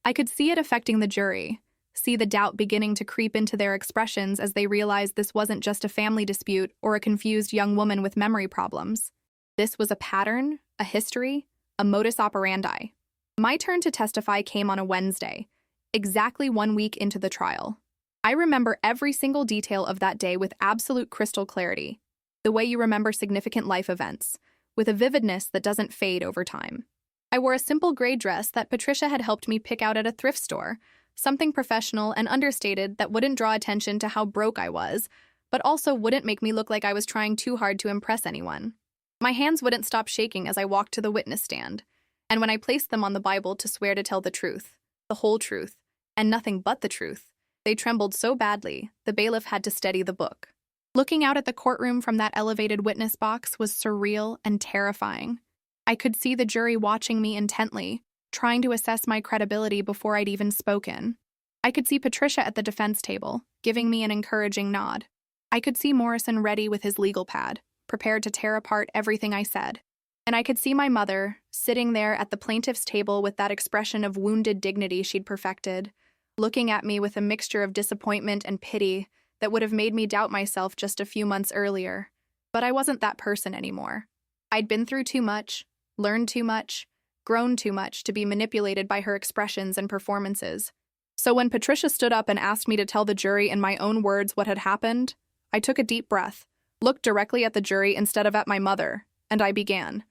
I could see it affecting the jury, see the doubt beginning to creep into their expressions as they realized this wasn't just a family dispute or a confused young woman with memory problems. This was a pattern, a history, a modus operandi. My turn to testify came on a Wednesday, exactly 1 week into the trial. I remember every single detail of that day with absolute crystal clarity, the way you remember significant life events, with a vividness that doesn't fade over time. I wore a simple gray dress that Patricia had helped me pick out at a thrift store, something professional and understated that wouldn't draw attention to how broke I was, but also wouldn't make me look like I was trying too hard to impress anyone. My hands wouldn't stop shaking as I walked to the witness stand, and when I placed them on the Bible to swear to tell the truth, the whole truth, and nothing but the truth, they trembled so badly, the bailiff had to steady the book. Looking out at the courtroom from that elevated witness box was surreal and terrifying. I could see the jury watching me intently, trying to assess my credibility before I'd even spoken. I could see Patricia at the defense table, giving me an encouraging nod. I could see Morrison ready with his legal pad, prepared to tear apart everything I said. And I could see my mother, sitting there at the plaintiff's table with that expression of wounded dignity she'd perfected, looking at me with a mixture of disappointment and pity that would have made me doubt myself just a few months earlier. But I wasn't that person anymore. I'd been through too much, learned too much, grown too much to be manipulated by her expressions and performances. So when Patricia stood up and asked me to tell the jury in my own words what had happened, I took a deep breath, looked directly at the jury instead of at my mother, and I began.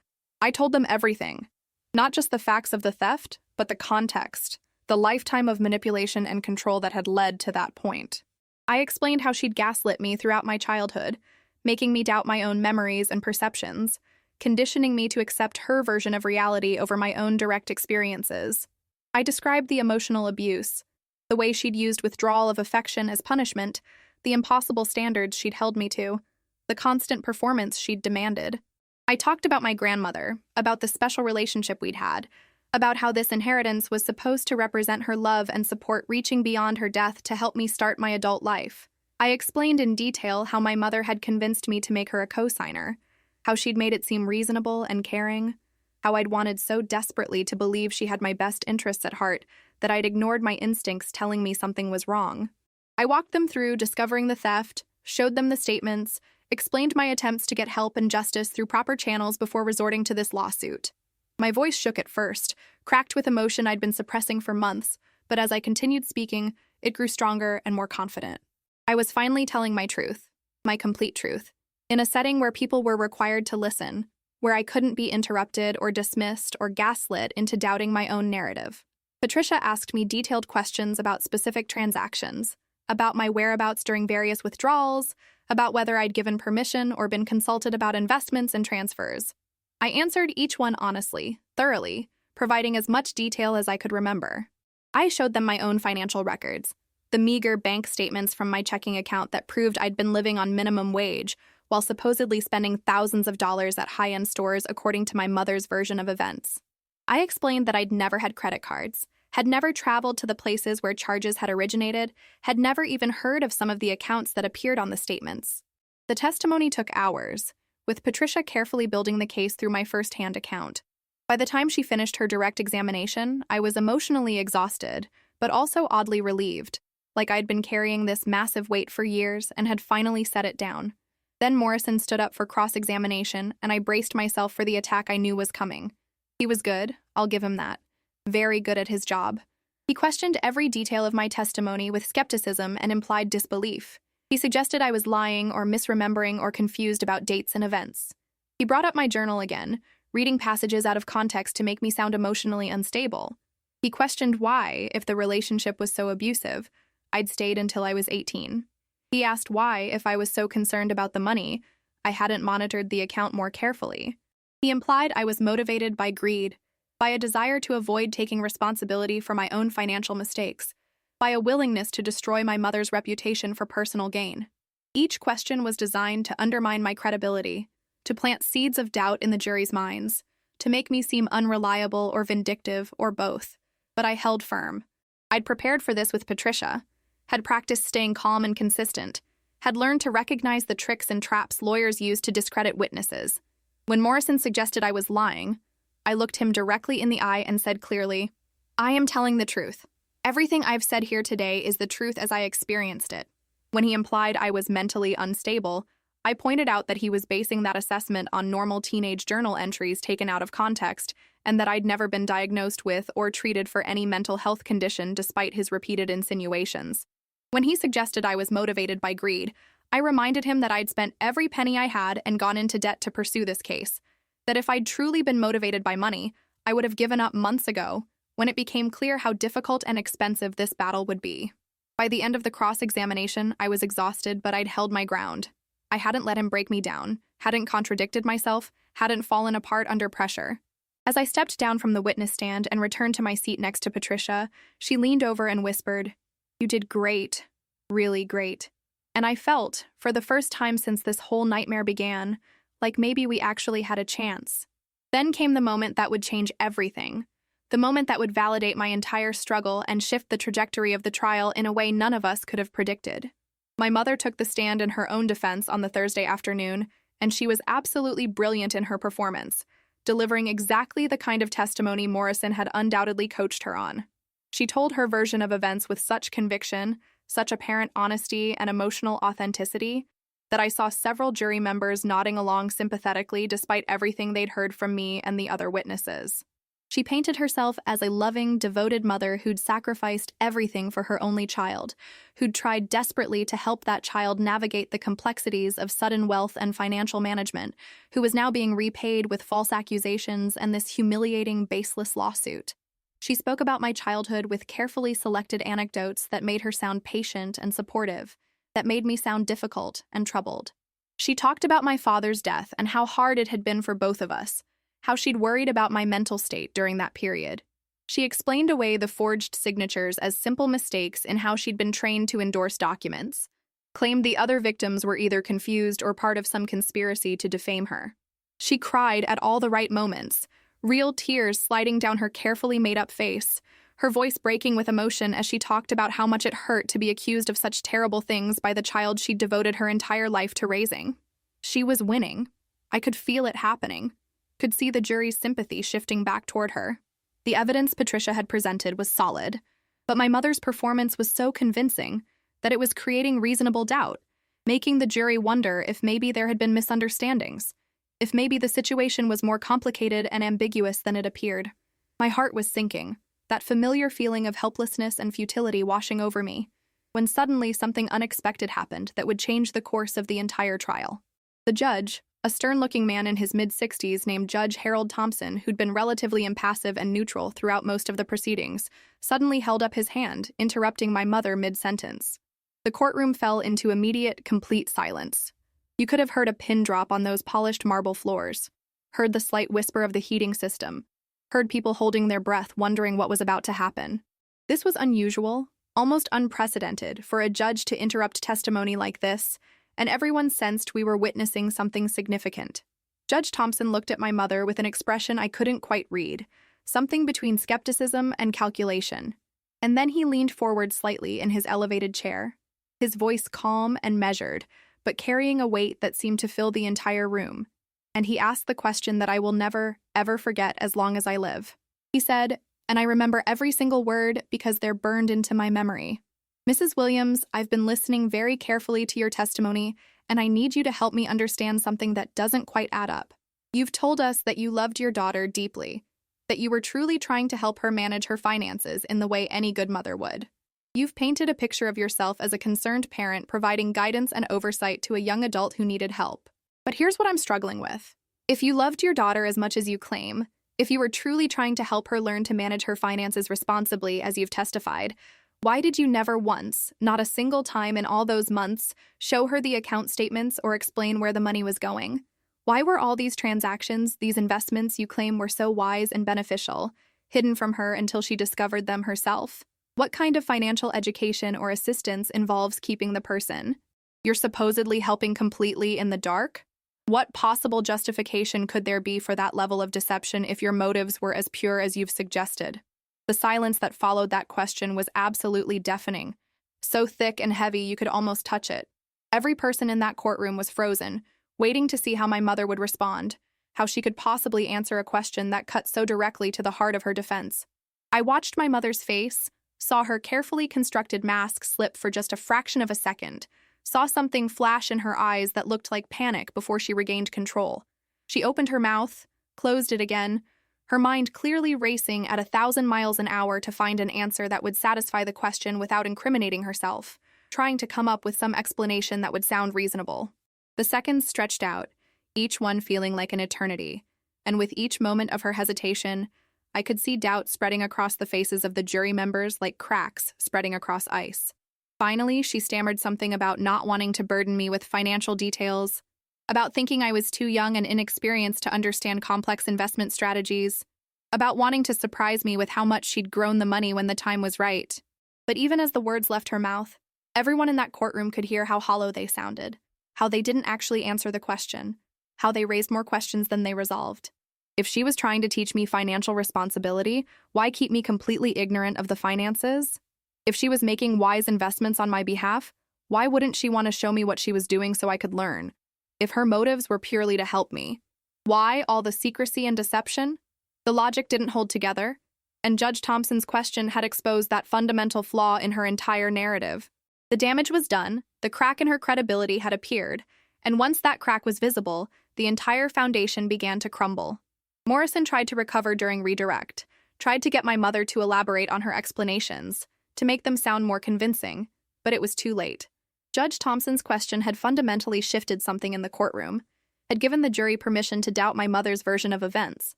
I told them everything, not just the facts of the theft, but the context, the lifetime of manipulation and control that had led to that point. I explained how she'd gaslit me throughout my childhood, making me doubt my own memories and perceptions, conditioning me to accept her version of reality over my own direct experiences. I described the emotional abuse, the way she'd used withdrawal of affection as punishment, the impossible standards she'd held me to, the constant performance she'd demanded. I talked about my grandmother, about the special relationship we'd had, about how this inheritance was supposed to represent her love and support reaching beyond her death to help me start my adult life. I explained in detail how my mother had convinced me to make her a co-signer, how she'd made it seem reasonable and caring, how I'd wanted so desperately to believe she had my best interests at heart that I'd ignored my instincts telling me something was wrong. I walked them through discovering the theft, showed them the statements, explained my attempts to get help and justice through proper channels before resorting to this lawsuit. My voice shook at first, cracked with emotion I'd been suppressing for months, but as I continued speaking, it grew stronger and more confident. I was finally telling my truth, my complete truth, in a setting where people were required to listen, where I couldn't be interrupted or dismissed or gaslit into doubting my own narrative. Patricia asked me detailed questions about specific transactions, about my whereabouts during various withdrawals, about whether I'd given permission or been consulted about investments and transfers. I answered each one honestly, thoroughly, providing as much detail as I could remember. I showed them my own financial records, the meager bank statements from my checking account that proved I'd been living on minimum wage while supposedly spending thousands of dollars at high-end stores according to my mother's version of events. I explained that I'd never had credit cards, had never traveled to the places where charges had originated, had never even heard of some of the accounts that appeared on the statements. The testimony took hours, with Patricia carefully building the case through my first-hand account. By the time she finished her direct examination, I was emotionally exhausted, but also oddly relieved, like I'd been carrying this massive weight for years and had finally set it down. Then Morrison stood up for cross-examination, and I braced myself for the attack I knew was coming. He was good, I'll give him that. Very good at his job. He questioned every detail of my testimony with skepticism and implied disbelief. He suggested I was lying or misremembering or confused about dates and events. He brought up my journal again, reading passages out of context to make me sound emotionally unstable. He questioned why, if the relationship was so abusive, I'd stayed until I was 18. He asked why, if I was so concerned about the money, I hadn't monitored the account more carefully. He implied I was motivated by greed, by a desire to avoid taking responsibility for my own financial mistakes, by a willingness to destroy my mother's reputation for personal gain. Each question was designed to undermine my credibility, to plant seeds of doubt in the jury's minds, to make me seem unreliable or vindictive or both. But I held firm. I'd prepared for this with Patricia, had practiced staying calm and consistent, had learned to recognize the tricks and traps lawyers use to discredit witnesses. When Morrison suggested I was lying, I looked him directly in the eye and said clearly, "I am telling the truth. Everything I've said here today is the truth as I experienced it." When he implied I was mentally unstable, I pointed out that he was basing that assessment on normal teenage journal entries taken out of context, and that I'd never been diagnosed with or treated for any mental health condition despite his repeated insinuations. When he suggested I was motivated by greed, I reminded him that I'd spent every penny I had and gone into debt to pursue this case, that if I'd truly been motivated by money, I would have given up months ago, when it became clear how difficult and expensive this battle would be. By the end of the cross-examination, I was exhausted, but I'd held my ground. I hadn't let him break me down, hadn't contradicted myself, hadn't fallen apart under pressure. As I stepped down from the witness stand and returned to my seat next to Patricia, she leaned over and whispered, "You did great, really great." And I felt, for the first time since this whole nightmare began, like maybe we actually had a chance. Then came the moment that would change everything. The moment that would validate my entire struggle and shift the trajectory of the trial in a way none of us could have predicted. My mother took the stand in her own defense on the Thursday afternoon, and she was absolutely brilliant in her performance, delivering exactly the kind of testimony Morrison had undoubtedly coached her on. She told her version of events with such conviction, such apparent honesty and emotional authenticity, that I saw several jury members nodding along sympathetically despite everything they'd heard from me and the other witnesses. She painted herself as a loving, devoted mother who'd sacrificed everything for her only child, who'd tried desperately to help that child navigate the complexities of sudden wealth and financial management, who was now being repaid with false accusations and this humiliating, baseless lawsuit. She spoke about my childhood with carefully selected anecdotes that made her sound patient and supportive, that made me sound difficult and troubled. She talked about my father's death and how hard it had been for both of us, how she'd worried about my mental state during that period. She explained away the forged signatures as simple mistakes in how she'd been trained to endorse documents, claimed the other victims were either confused or part of some conspiracy to defame her. She cried at all the right moments, real tears sliding down her carefully made-up face, her voice breaking with emotion as she talked about how much it hurt to be accused of such terrible things by the child she'd devoted her entire life to raising. She was winning. I could feel it happening, could see the jury's sympathy shifting back toward her. The evidence Patricia had presented was solid, but my mother's performance was so convincing that it was creating reasonable doubt, making the jury wonder if maybe there had been misunderstandings, if maybe the situation was more complicated and ambiguous than it appeared. My heart was sinking. that familiar feeling of helplessness and futility washing over me, when suddenly something unexpected happened that would change the course of the entire trial. The judge, a stern-looking man in his mid-60s named Judge Harold Thompson, who'd been relatively impassive and neutral throughout most of the proceedings, suddenly held up his hand, interrupting my mother mid-sentence. The courtroom fell into immediate, complete silence. You could have heard a pin drop on those polished marble floors, heard the slight whisper of the heating system, heard people holding their breath wondering what was about to happen. This was unusual, almost unprecedented, for a judge to interrupt testimony like this, and everyone sensed we were witnessing something significant. Judge Thompson looked at my mother with an expression I couldn't quite read, something between skepticism and calculation. And then he leaned forward slightly in his elevated chair, his voice calm and measured, but carrying a weight that seemed to fill the entire room. And he asked the question that I will never, ever forget as long as I live. He said, and I remember every single word because they're burned into my memory. Mrs. Williams, I've been listening very carefully to your testimony, and I need you to help me understand something that doesn't quite add up. You've told us that you loved your daughter deeply, that you were truly trying to help her manage her finances in the way any good mother would. You've painted a picture of yourself as a concerned parent providing guidance and oversight to a young adult who needed help. But here's what I'm struggling with. If you loved your daughter as much as you claim, if you were truly trying to help her learn to manage her finances responsibly as you've testified, why did you never once, not a single time in all those months, show her the account statements or explain where the money was going? Why were all these transactions, these investments you claim were so wise and beneficial, hidden from her until she discovered them herself? What kind of financial education or assistance involves keeping the person you're supposedly helping completely in the dark? What possible justification could there be for that level of deception if your motives were as pure as you've suggested? The silence that followed that question was absolutely deafening, so thick and heavy you could almost touch it. Every person in that courtroom was frozen, waiting to see how my mother would respond, how she could possibly answer a question that cut so directly to the heart of her defense. I watched my mother's face, saw her carefully constructed mask slip for just a fraction of a second, saw something flash in her eyes that looked like panic before she regained control. She opened her mouth, closed it again, her mind clearly racing at 1,000 miles an hour to find an answer that would satisfy the question without incriminating herself, trying to come up with some explanation that would sound reasonable. The seconds stretched out, each one feeling like an eternity, and with each moment of her hesitation, I could see doubt spreading across the faces of the jury members like cracks spreading across ice. Finally, she stammered something about not wanting to burden me with financial details, about thinking I was too young and inexperienced to understand complex investment strategies, about wanting to surprise me with how much she'd grown the money when the time was right. But even as the words left her mouth, everyone in that courtroom could hear how hollow they sounded, how they didn't actually answer the question, how they raised more questions than they resolved. If she was trying to teach me financial responsibility, why keep me completely ignorant of the finances? If she was making wise investments on my behalf, why wouldn't she want to show me what she was doing so I could learn? If her motives were purely to help me, why all the secrecy and deception? The logic didn't hold together, and Judge Thompson's question had exposed that fundamental flaw in her entire narrative. The damage was done, the crack in her credibility had appeared, and once that crack was visible, the entire foundation began to crumble. Morrison tried to recover during redirect, tried to get my mother to elaborate on her explanations, to make them sound more convincing, but it was too late. Judge Thompson's question had fundamentally shifted something in the courtroom, had given the jury permission to doubt my mother's version of events,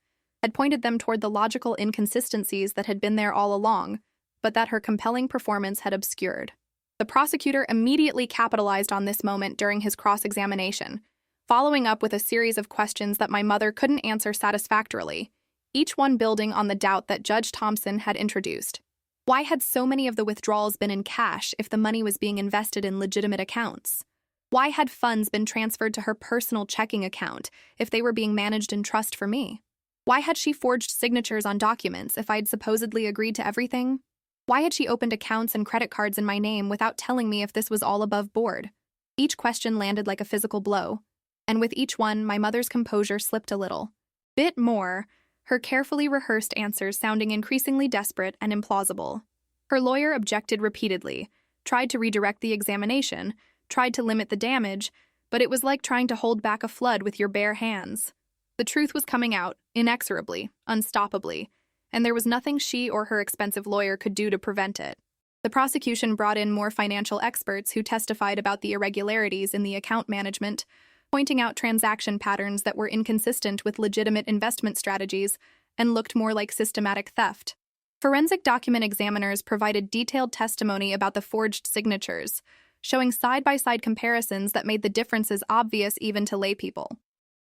had pointed them toward the logical inconsistencies that had been there all along, but that her compelling performance had obscured. The prosecutor immediately capitalized on this moment during his cross-examination, following up with a series of questions that my mother couldn't answer satisfactorily, each one building on the doubt that Judge Thompson had introduced. Why had so many of the withdrawals been in cash if the money was being invested in legitimate accounts? Why had funds been transferred to her personal checking account if they were being managed in trust for me? Why had she forged signatures on documents if I'd supposedly agreed to everything? Why had she opened accounts and credit cards in my name without telling me if this was all above board? Each question landed like a physical blow, and with each one, my mother's composure slipped a little. Bit more, her carefully rehearsed answers sounding increasingly desperate and implausible. Her lawyer objected repeatedly, tried to redirect the examination, tried to limit the damage, but it was like trying to hold back a flood with your bare hands. The truth was coming out, inexorably, unstoppably, and there was nothing she or her expensive lawyer could do to prevent it. The prosecution brought in more financial experts who testified about the irregularities in the account management, pointing out transaction patterns that were inconsistent with legitimate investment strategies and looked more like systematic theft. Forensic document examiners provided detailed testimony about the forged signatures, showing side-by-side comparisons that made the differences obvious even to laypeople.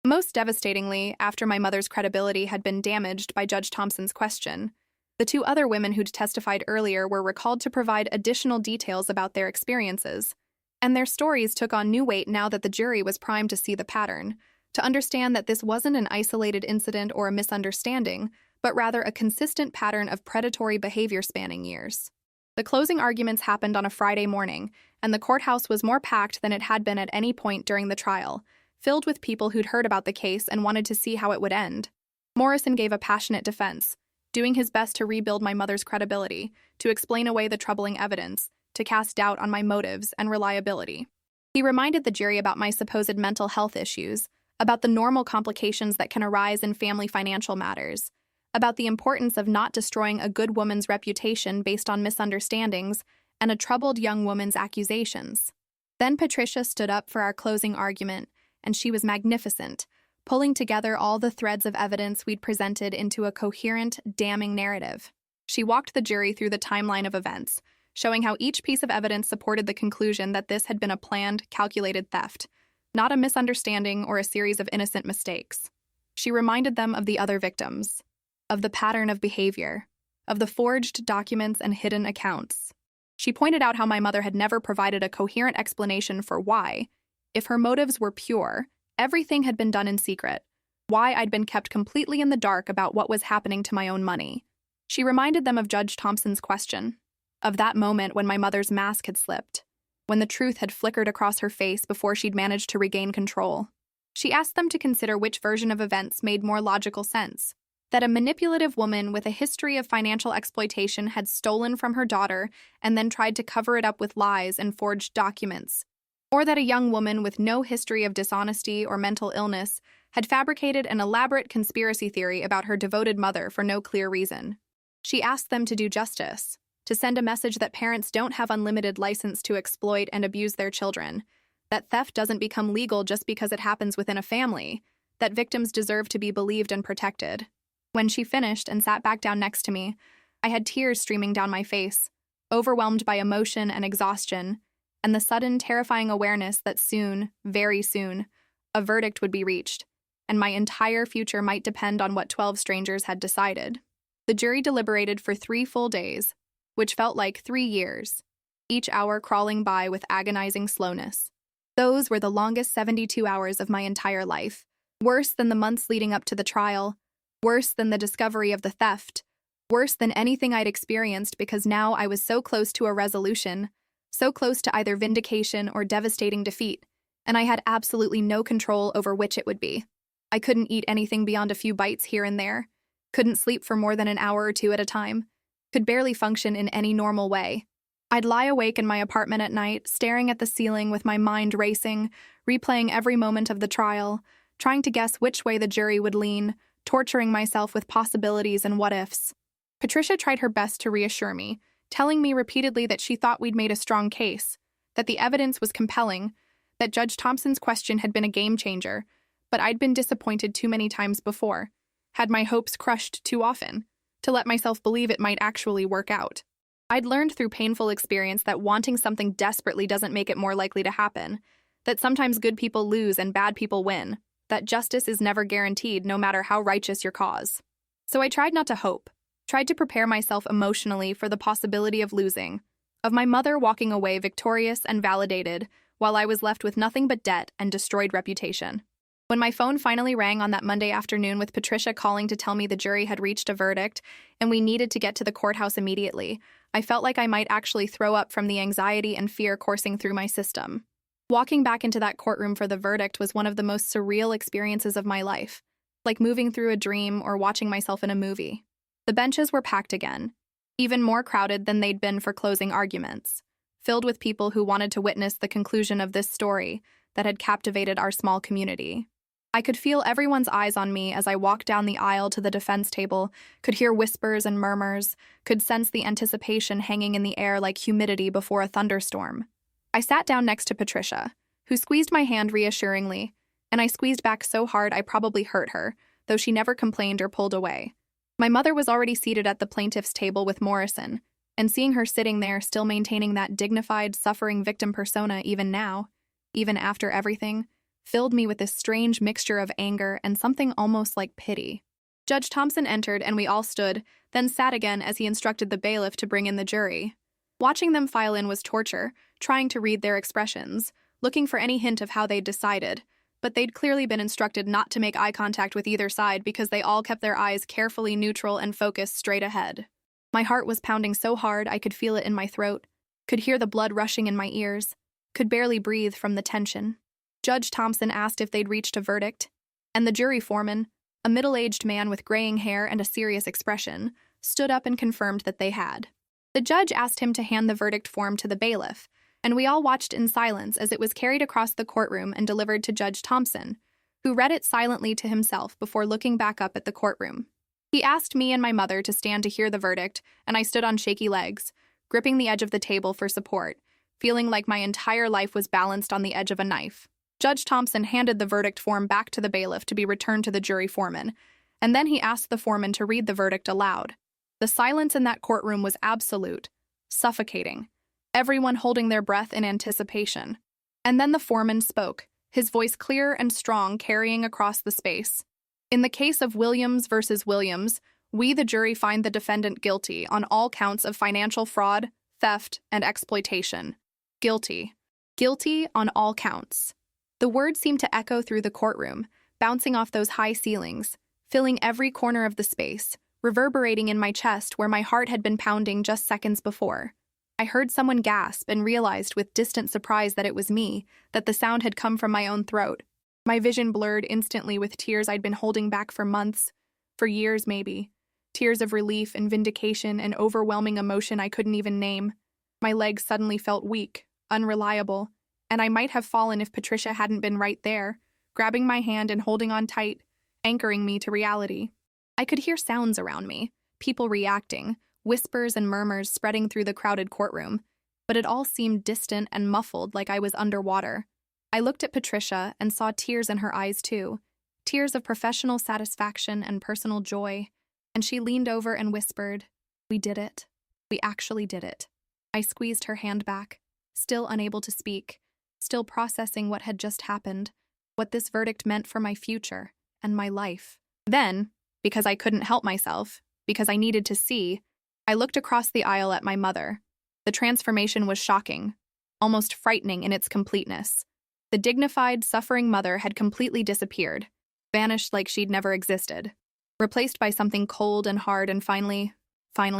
Most devastatingly, after my mother's credibility had been damaged by Judge Thompson's question, the two other women who'd testified earlier were recalled to provide additional details about their experiences, and their stories took on new weight now that the jury was primed to see the pattern, to understand that this wasn't an isolated incident or a misunderstanding, but rather a consistent pattern of predatory behavior spanning years. The closing arguments happened on a Friday morning, and the courthouse was more packed than it had been at any point during the trial, filled with people who'd heard about the case and wanted to see how it would end. Morrison gave a passionate defense, doing his best to rebuild my mother's credibility, to explain away the troubling evidence, to cast doubt on my motives and reliability. He reminded the jury about my supposed mental health issues, about the normal complications that can arise in family financial matters, about the importance of not destroying a good woman's reputation based on misunderstandings and a troubled young woman's accusations. Then Patricia stood up for our closing argument, and she was magnificent, pulling together all the threads of evidence we'd presented into a coherent, damning narrative. She walked the jury through the timeline of events, showing how each piece of evidence supported the conclusion that this had been a planned, calculated theft, not a misunderstanding or a series of innocent mistakes. She reminded them of the other victims, of the pattern of behavior, of the forged documents and hidden accounts. She pointed out how my mother had never provided a coherent explanation for why, if her motives were pure, everything had been done in secret, why I'd been kept completely in the dark about what was happening to my own money. She reminded them of Judge Thompson's question, of that moment when my mother's mask had slipped, when the truth had flickered across her face before she'd managed to regain control. She asked them to consider which version of events made more logical sense, that a manipulative woman with a history of financial exploitation had stolen from her daughter and then tried to cover it up with lies and forged documents, or that a young woman with no history of dishonesty or mental illness had fabricated an elaborate conspiracy theory about her devoted mother for no clear reason. She asked them to do justice, to send a message that parents don't have unlimited license to exploit and abuse their children, that theft doesn't become legal just because it happens within a family, that victims deserve to be believed and protected. When she finished and sat back down next to me, I had tears streaming down my face, overwhelmed by emotion and exhaustion, and the sudden, terrifying awareness that soon, very soon, a verdict would be reached, and my entire future might depend on what 12 strangers had decided. The jury deliberated for 3 full days, which felt like 3 years, each hour crawling by with agonizing slowness. Those were the longest 72 hours of my entire life, worse than the months leading up to the trial, worse than the discovery of the theft, worse than anything I'd experienced because now I was so close to a resolution, so close to either vindication or devastating defeat, and I had absolutely no control over which it would be. I couldn't eat anything beyond a few bites here and there, couldn't sleep for more than an hour or two at a time, could barely function in any normal way. I'd lie awake in my apartment at night, staring at the ceiling with my mind racing, replaying every moment of the trial, trying to guess which way the jury would lean, torturing myself with possibilities and what-ifs. Patricia tried her best to reassure me, telling me repeatedly that she thought we'd made a strong case, that the evidence was compelling, that Judge Thompson's question had been a game-changer, but I'd been disappointed too many times before, had my hopes crushed too often, to let myself believe it might actually work out. I'd learned through painful experience that wanting something desperately doesn't make it more likely to happen, that sometimes good people lose and bad people win, that justice is never guaranteed no matter how righteous your cause. So I tried not to hope, tried to prepare myself emotionally for the possibility of losing, of my mother walking away victorious and validated while I was left with nothing but debt and destroyed reputation. When my phone finally rang on that Monday afternoon with Patricia calling to tell me the jury had reached a verdict and we needed to get to the courthouse immediately, I felt like I might actually throw up from the anxiety and fear coursing through my system. Walking back into that courtroom for the verdict was one of the most surreal experiences of my life, like moving through a dream or watching myself in a movie. The benches were packed again, even more crowded than they'd been for closing arguments, filled with people who wanted to witness the conclusion of this story that had captivated our small community. I could feel everyone's eyes on me as I walked down the aisle to the defense table, could hear whispers and murmurs, could sense the anticipation hanging in the air like humidity before a thunderstorm. I sat down next to Patricia, who squeezed my hand reassuringly, and I squeezed back so hard I probably hurt her, though she never complained or pulled away. My mother was already seated at the plaintiff's table with Morrison, and seeing her sitting there still maintaining that dignified, suffering victim persona even now, even after everything, filled me with this strange mixture of anger and something almost like pity. Judge Thompson entered and we all stood, then sat again as he instructed the bailiff to bring in the jury. Watching them file in was torture, trying to read their expressions, looking for any hint of how they'd decided, but they'd clearly been instructed not to make eye contact with either side because they all kept their eyes carefully neutral and focused straight ahead. My heart was pounding so hard I could feel it in my throat, could hear the blood rushing in my ears, could barely breathe from the tension. Judge Thompson asked if they'd reached a verdict, and the jury foreman, a middle-aged man with graying hair and a serious expression, stood up and confirmed that they had. The judge asked him to hand the verdict form to the bailiff, and we all watched in silence as it was carried across the courtroom and delivered to Judge Thompson, who read it silently to himself before looking back up at the courtroom. He asked me and my mother to stand to hear the verdict, and I stood on shaky legs, gripping the edge of the table for support, feeling like my entire life was balanced on the edge of a knife. Judge Thompson handed the verdict form back to the bailiff to be returned to the jury foreman, and then he asked the foreman to read the verdict aloud. The silence in that courtroom was absolute, suffocating, everyone holding their breath in anticipation. And then the foreman spoke, his voice clear and strong, carrying across the space. In the case of Williams versus Williams, we, the jury, find the defendant guilty on all counts of financial fraud, theft, and exploitation. Guilty. Guilty on all counts. The words seemed to echo through the courtroom, bouncing off those high ceilings, filling every corner of the space, reverberating in my chest where my heart had been pounding just seconds before. I heard someone gasp and realized with distant surprise that it was me, that the sound had come from my own throat. My vision blurred instantly with tears I'd been holding back for months, for years maybe. Tears of relief and vindication and overwhelming emotion I couldn't even name. My legs suddenly felt weak, unreliable, and I might have fallen if Patricia hadn't been right there, grabbing my hand and holding on tight, anchoring me to reality. I could hear sounds around me, people reacting, whispers and murmurs spreading through the crowded courtroom, but it all seemed distant and muffled like I was underwater. I looked at Patricia and saw tears in her eyes too, tears of professional satisfaction and personal joy, and she leaned over and whispered, "We did it. We actually did it." I squeezed her hand back, still unable to speak, still processing what had just happened, what this verdict meant for my future and my life. Then, because I couldn't help myself, because I needed to see, I looked across the aisle at my mother. The transformation was shocking, almost frightening in its completeness. The dignified, suffering mother had completely disappeared, vanished like she'd never existed, replaced by something cold and hard and finally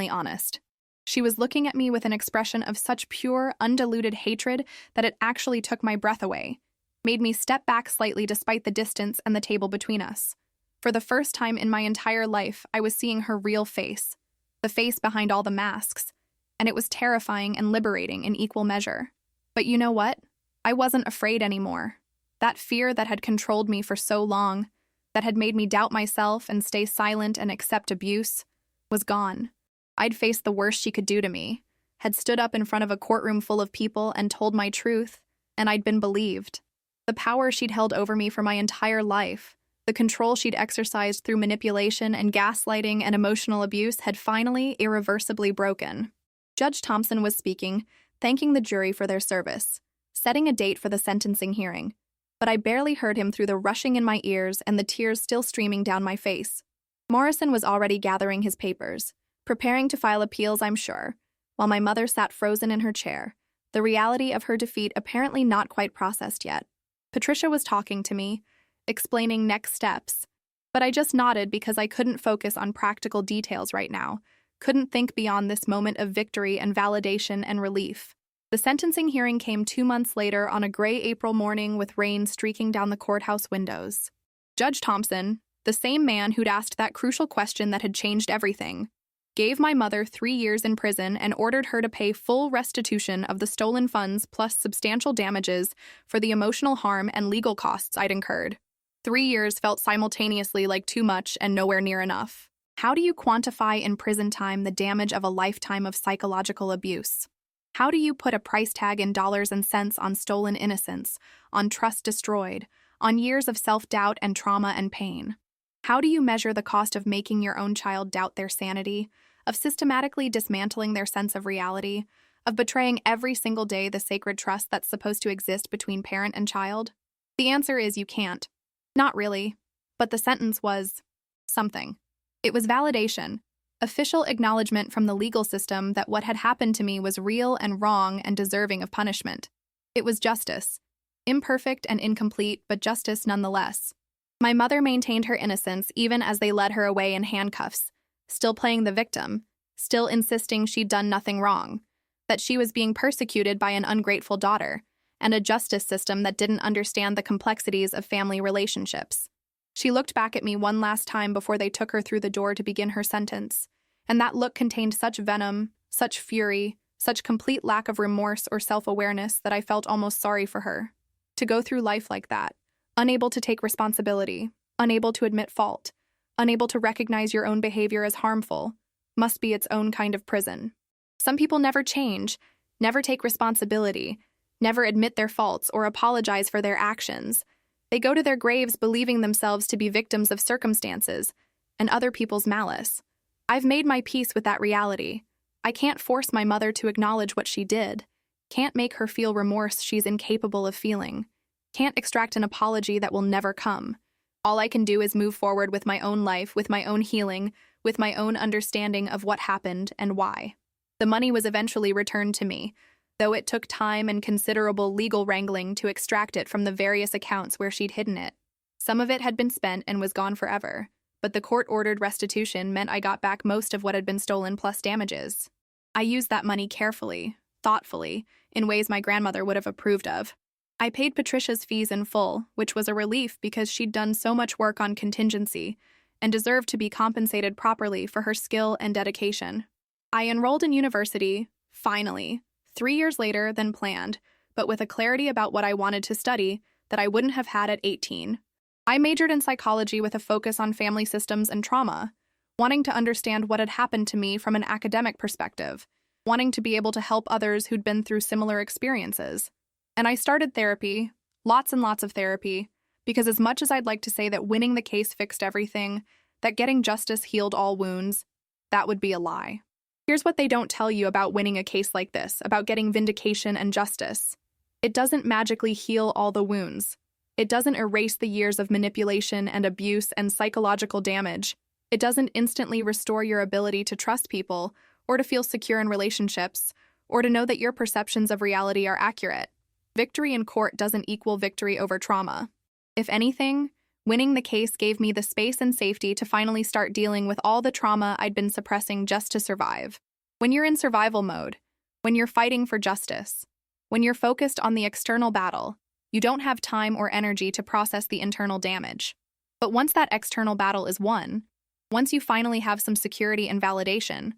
honest. She was looking at me with an expression of such pure, undiluted hatred that it actually took my breath away, made me step back slightly despite the distance and the table between us. For the first time in my entire life, I was seeing her real face, the face behind all the masks, and it was terrifying and liberating in equal measure. But you know what? I wasn't afraid anymore. That fear that had controlled me for so long, that had made me doubt myself and stay silent and accept abuse, was gone. I'd faced the worst she could do to me, had stood up in front of a courtroom full of people and told my truth, and I'd been believed. The power she'd held over me for my entire life, the control she'd exercised through manipulation and gaslighting and emotional abuse had finally, irreversibly broken. Judge Thompson was speaking, thanking the jury for their service, setting a date for the sentencing hearing, but I barely heard him through the rushing in my ears and the tears still streaming down my face. Morrison was already gathering his papers, preparing to file appeals, I'm sure, while my mother sat frozen in her chair, the reality of her defeat apparently not quite processed yet. Patricia was talking to me, explaining next steps, but I just nodded because I couldn't focus on practical details right now, couldn't think beyond this moment of victory and validation and relief. The sentencing hearing came 2 months later on a gray April morning with rain streaking down the courthouse windows. Judge Thompson, the same man who'd asked that crucial question that had changed everything, gave my mother 3 years in prison and ordered her to pay full restitution of the stolen funds plus substantial damages for the emotional harm and legal costs I'd incurred. 3 years felt simultaneously like too much and nowhere near enough. How do you quantify in prison time the damage of a lifetime of psychological abuse? How do you put a price tag in dollars and cents on stolen innocence, on trust destroyed, on years of self-doubt and trauma and pain? How do you measure the cost of making your own child doubt their sanity, of systematically dismantling their sense of reality, of betraying every single day the sacred trust that's supposed to exist between parent and child? The answer is you can't. Not really. But the sentence was something. It was validation, official acknowledgement from the legal system that what had happened to me was real and wrong and deserving of punishment. It was justice. Imperfect and incomplete, but justice nonetheless. My mother maintained her innocence even as they led her away in handcuffs, still playing the victim, still insisting she'd done nothing wrong, that she was being persecuted by an ungrateful daughter, and a justice system that didn't understand the complexities of family relationships. She looked back at me one last time before they took her through the door to begin her sentence, and that look contained such venom, such fury, such complete lack of remorse or self-awareness that I felt almost sorry for her. To go through life like that, unable to take responsibility, unable to admit fault, unable to recognize your own behavior as harmful, must be its own kind of prison. Some people never change, never take responsibility, never admit their faults or apologize for their actions. They go to their graves believing themselves to be victims of circumstances and other people's malice. I've made my peace with that reality. I can't force my mother to acknowledge what she did. Can't make her feel remorse she's incapable of feeling. Can't extract an apology that will never come. All I can do is move forward with my own life, with my own healing, with my own understanding of what happened and why. The money was eventually returned to me, though it took time and considerable legal wrangling to extract it from the various accounts where she'd hidden it. Some of it had been spent and was gone forever, but the court-ordered restitution meant I got back most of what had been stolen plus damages. I used that money carefully, thoughtfully, in ways my grandmother would have approved of. I paid Patricia's fees in full, which was a relief because she'd done so much work on contingency and deserved to be compensated properly for her skill and dedication. I enrolled in university, finally, 3 years later than planned, but with a clarity about what I wanted to study that I wouldn't have had at 18. I majored in psychology with a focus on family systems and trauma, wanting to understand what had happened to me from an academic perspective, wanting to be able to help others who'd been through similar experiences. And I started therapy, lots and lots of therapy, because as much as I'd like to say that winning the case fixed everything, that getting justice healed all wounds, that would be a lie. Here's what they don't tell you about winning a case like this, about getting vindication and justice. It doesn't magically heal all the wounds. It doesn't erase the years of manipulation and abuse and psychological damage. It doesn't instantly restore your ability to trust people, or to feel secure in relationships, or to know that your perceptions of reality are accurate. Victory in court doesn't equal victory over trauma. If anything, winning the case gave me the space and safety to finally start dealing with all the trauma I'd been suppressing just to survive. When you're in survival mode, when you're fighting for justice, when you're focused on the external battle, you don't have time or energy to process the internal damage. But once that external battle is won, once you finally have some security and validation,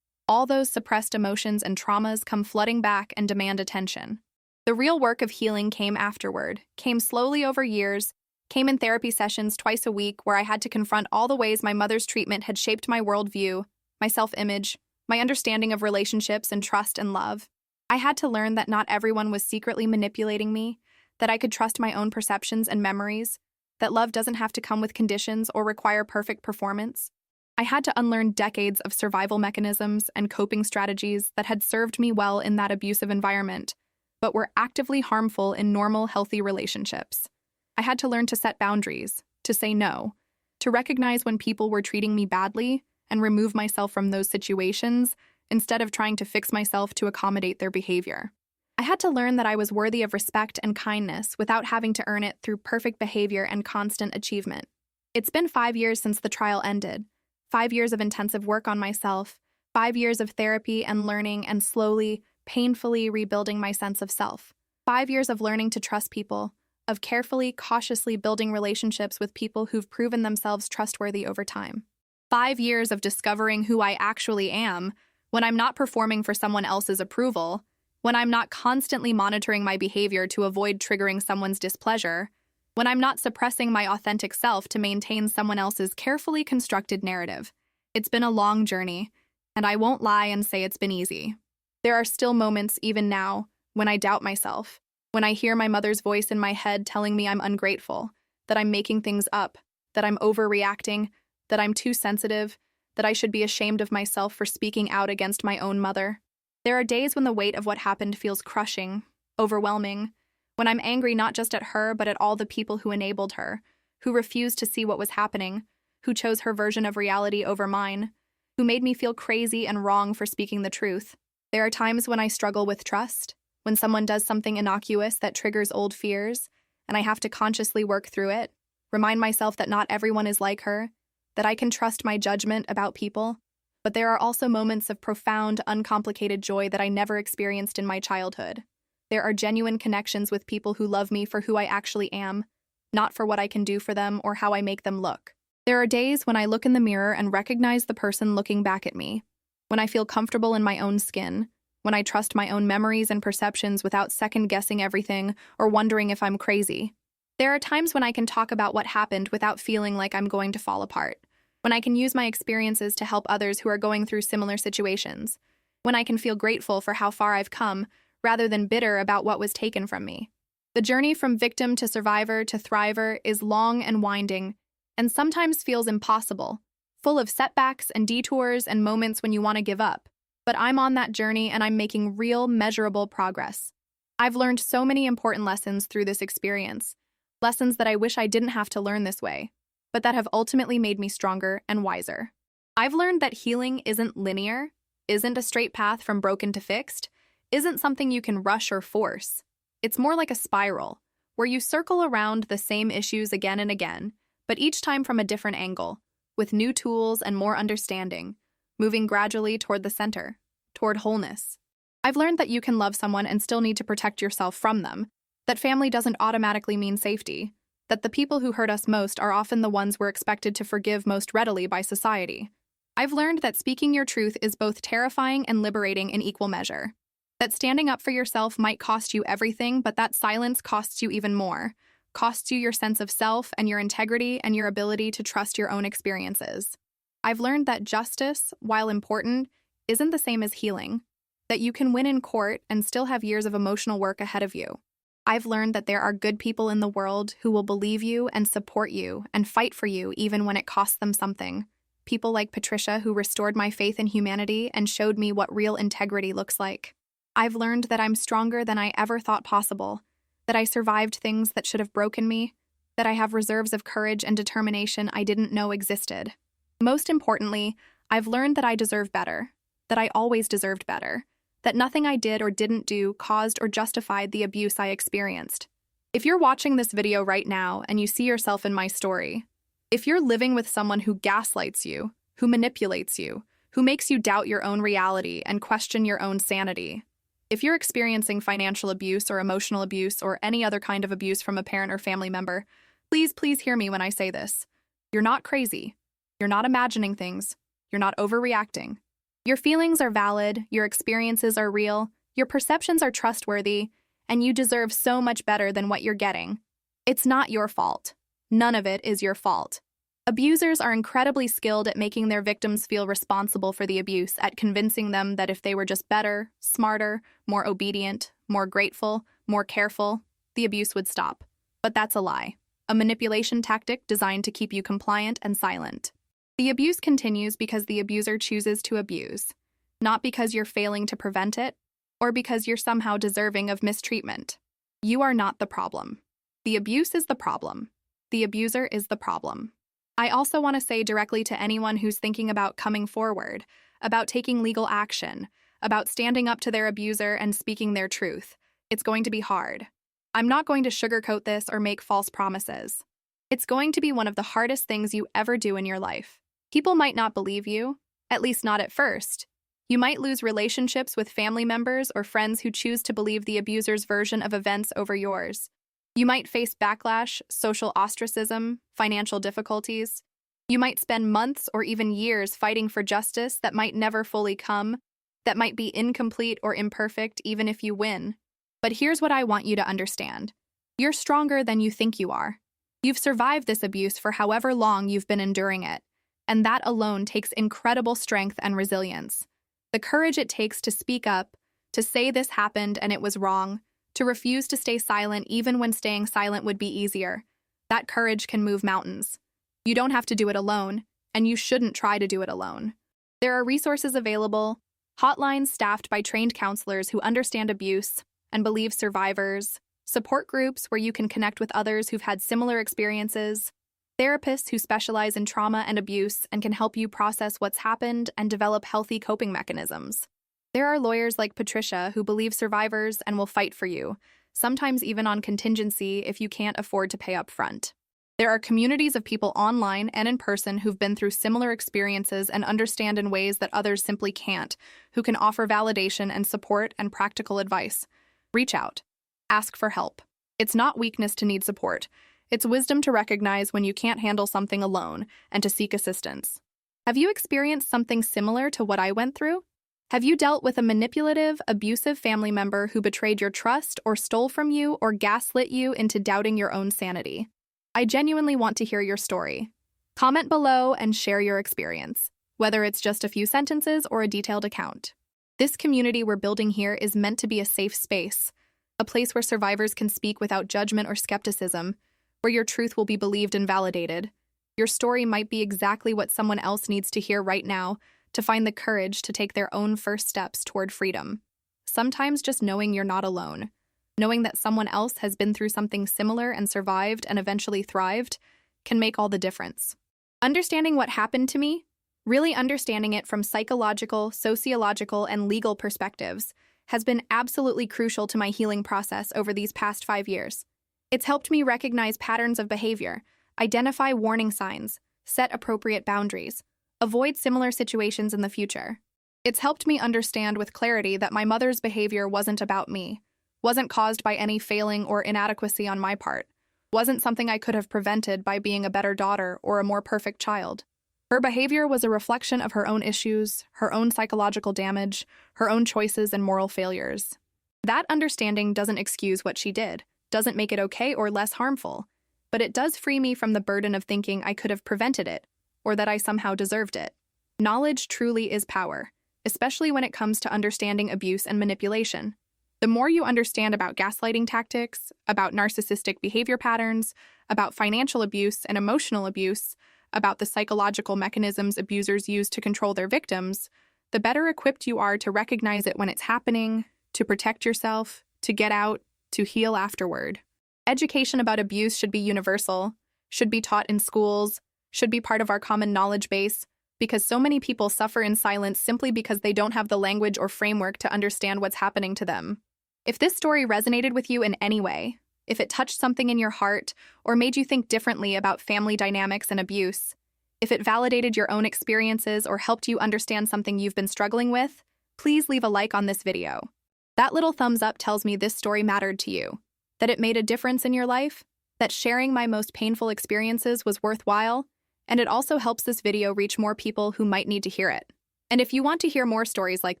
all those suppressed emotions and traumas come flooding back and demand attention. The real work of healing came afterward, came slowly over years, came in therapy sessions twice a week where I had to confront all the ways my mother's treatment had shaped my worldview, my self-image, my understanding of relationships and trust and love. I had to learn that not everyone was secretly manipulating me, that I could trust my own perceptions and memories, that love doesn't have to come with conditions or require perfect performance. I had to unlearn decades of survival mechanisms and coping strategies that had served me well in that abusive environment, but were actively harmful in normal, healthy relationships. I had to learn to set boundaries, to say no, to recognize when people were treating me badly and remove myself from those situations instead of trying to fix myself to accommodate their behavior. I had to learn that I was worthy of respect and kindness without having to earn it through perfect behavior and constant achievement. It's been 5 years since the trial ended, 5 years of intensive work on myself, 5 years of therapy and learning and slowly, painfully rebuilding my sense of self. 5 years of learning to trust people, of carefully, cautiously building relationships with people who've proven themselves trustworthy over time. 5 years of discovering who I actually am when I'm not performing for someone else's approval, when I'm not constantly monitoring my behavior to avoid triggering someone's displeasure, when I'm not suppressing my authentic self to maintain someone else's carefully constructed narrative. It's been a long journey, and I won't lie and say it's been easy. There are still moments, even now, when I doubt myself, when I hear my mother's voice in my head telling me I'm ungrateful, that I'm making things up, that I'm overreacting, that I'm too sensitive, that I should be ashamed of myself for speaking out against my own mother. There are days when the weight of what happened feels crushing, overwhelming, when I'm angry not just at her but at all the people who enabled her, who refused to see what was happening, who chose her version of reality over mine, who made me feel crazy and wrong for speaking the truth. There are times when I struggle with trust, when someone does something innocuous that triggers old fears, and I have to consciously work through it, remind myself that not everyone is like her, that I can trust my judgment about people. But there are also moments of profound, uncomplicated joy that I never experienced in my childhood. There are genuine connections with people who love me for who I actually am, not for what I can do for them or how I make them look. There are days when I look in the mirror and recognize the person looking back at me, when I feel comfortable in my own skin, when I trust my own memories and perceptions without second-guessing everything or wondering if I'm crazy. There are times when I can talk about what happened without feeling like I'm going to fall apart, when I can use my experiences to help others who are going through similar situations, when I can feel grateful for how far I've come rather than bitter about what was taken from me. The journey from victim to survivor to thriver is long and winding, and sometimes feels impossible, full of setbacks and detours and moments when you want to give up. But I'm on that journey and I'm making real, measurable progress. I've learned so many important lessons through this experience, lessons that I wish I didn't have to learn this way, but that have ultimately made me stronger and wiser. I've learned that healing isn't linear, isn't a straight path from broken to fixed, isn't something you can rush or force. It's more like a spiral, where you circle around the same issues again and again, but each time from a different angle, with new tools and more understanding, moving gradually toward the center, toward wholeness. I've learned that you can love someone and still need to protect yourself from them, that family doesn't automatically mean safety, that the people who hurt us most are often the ones we're expected to forgive most readily by society. I've learned that speaking your truth is both terrifying and liberating in equal measure. That standing up for yourself might cost you everything, but that silence costs you even more, costs you your sense of self and your integrity and your ability to trust your own experiences. I've learned that justice, while important, isn't the same as healing, that you can win in court and still have years of emotional work ahead of you. I've learned that there are good people in the world who will believe you and support you and fight for you even when it costs them something. People like Patricia who restored my faith in humanity and showed me what real integrity looks like. I've learned that I'm stronger than I ever thought possible, that I survived things that should have broken me, that I have reserves of courage and determination I didn't know existed. Most importantly, I've learned that I deserve better, that I always deserved better, that nothing I did or didn't do caused or justified the abuse I experienced. If you're watching this video right now and you see yourself in my story, if you're living with someone who gaslights you, who manipulates you, who makes you doubt your own reality and question your own sanity, if you're experiencing financial abuse or emotional abuse or any other kind of abuse from a parent or family member, please hear me when I say this. You're not crazy. You're not imagining things. You're not overreacting. Your feelings are valid, your experiences are real, your perceptions are trustworthy, and you deserve so much better than what you're getting. It's not your fault. None of it is your fault. Abusers are incredibly skilled at making their victims feel responsible for the abuse, at convincing them that if they were just better, smarter, more obedient, more grateful, more careful, the abuse would stop. But that's a lie. A manipulation tactic designed to keep you compliant and silent. The abuse continues because the abuser chooses to abuse, not because you're failing to prevent it, or because you're somehow deserving of mistreatment. You are not the problem. The abuse is the problem. The abuser is the problem. I also want to say directly to anyone who's thinking about coming forward, about taking legal action, about standing up to their abuser and speaking their truth. It's going to be hard. I'm not going to sugarcoat this or make false promises. It's going to be one of the hardest things you ever do in your life. People might not believe you, at least not at first. You might lose relationships with family members or friends who choose to believe the abuser's version of events over yours. You might face backlash, social ostracism, financial difficulties. You might spend months or even years fighting for justice that might never fully come, that might be incomplete or imperfect even if you win. But here's what I want you to understand. You're stronger than you think you are. You've survived this abuse for however long you've been enduring it, and that alone takes incredible strength and resilience. The courage it takes to speak up, to say this happened and it was wrong, to refuse to stay silent even when staying silent would be easier. That courage can move mountains. You don't have to do it alone, and you shouldn't try to do it alone. There are resources available, hotlines staffed by trained counselors who understand abuse and believe survivors, support groups where you can connect with others who've had similar experiences, therapists who specialize in trauma and abuse and can help you process what's happened and develop healthy coping mechanisms. There are lawyers like Patricia who believe survivors and will fight for you, sometimes even on contingency if you can't afford to pay up front. There are communities of people online and in person who've been through similar experiences and understand in ways that others simply can't, who can offer validation and support and practical advice. Reach out. Ask for help. It's not weakness to need support. It's wisdom to recognize when you can't handle something alone and to seek assistance. Have you experienced something similar to what I went through? Have you dealt with a manipulative, abusive family member who betrayed your trust or stole from you or gaslit you into doubting your own sanity? I genuinely want to hear your story. Comment below and share your experience, whether it's just a few sentences or a detailed account. This community we're building here is meant to be a safe space, a place where survivors can speak without judgment or skepticism, where your truth will be believed and validated. Your story might be exactly what someone else needs to hear right now to find the courage to take their own first steps toward freedom. Sometimes just knowing you're not alone, knowing that someone else has been through something similar and survived and eventually thrived, can make all the difference. Understanding what happened to me, really understanding it from psychological, sociological, and legal perspectives, has been absolutely crucial to my healing process over these past 5 years. It's helped me recognize patterns of behavior, identify warning signs, set appropriate boundaries, avoid similar situations in the future. It's helped me understand with clarity that my mother's behavior wasn't about me, wasn't caused by any failing or inadequacy on my part, wasn't something I could have prevented by being a better daughter or a more perfect child. Her behavior was a reflection of her own issues, her own psychological damage, her own choices and moral failures. That understanding doesn't excuse what she did, doesn't make it okay or less harmful, but it does free me from the burden of thinking I could have prevented it, or that I somehow deserved it. Knowledge truly is power, especially when it comes to understanding abuse and manipulation. The more you understand about gaslighting tactics, about narcissistic behavior patterns, about financial abuse and emotional abuse, about the psychological mechanisms abusers use to control their victims, the better equipped you are to recognize it when it's happening, to protect yourself, to get out, to heal afterward. Education about abuse should be universal, should be taught in schools, should be part of our common knowledge base, because so many people suffer in silence simply because they don't have the language or framework to understand what's happening to them. If this story resonated with you in any way, if it touched something in your heart or made you think differently about family dynamics and abuse, if it validated your own experiences or helped you understand something you've been struggling with, please leave a like on this video. That little thumbs up tells me this story mattered to you, that it made a difference in your life, that sharing my most painful experiences was worthwhile, and it also helps this video reach more people who might need to hear it. And if you want to hear more stories like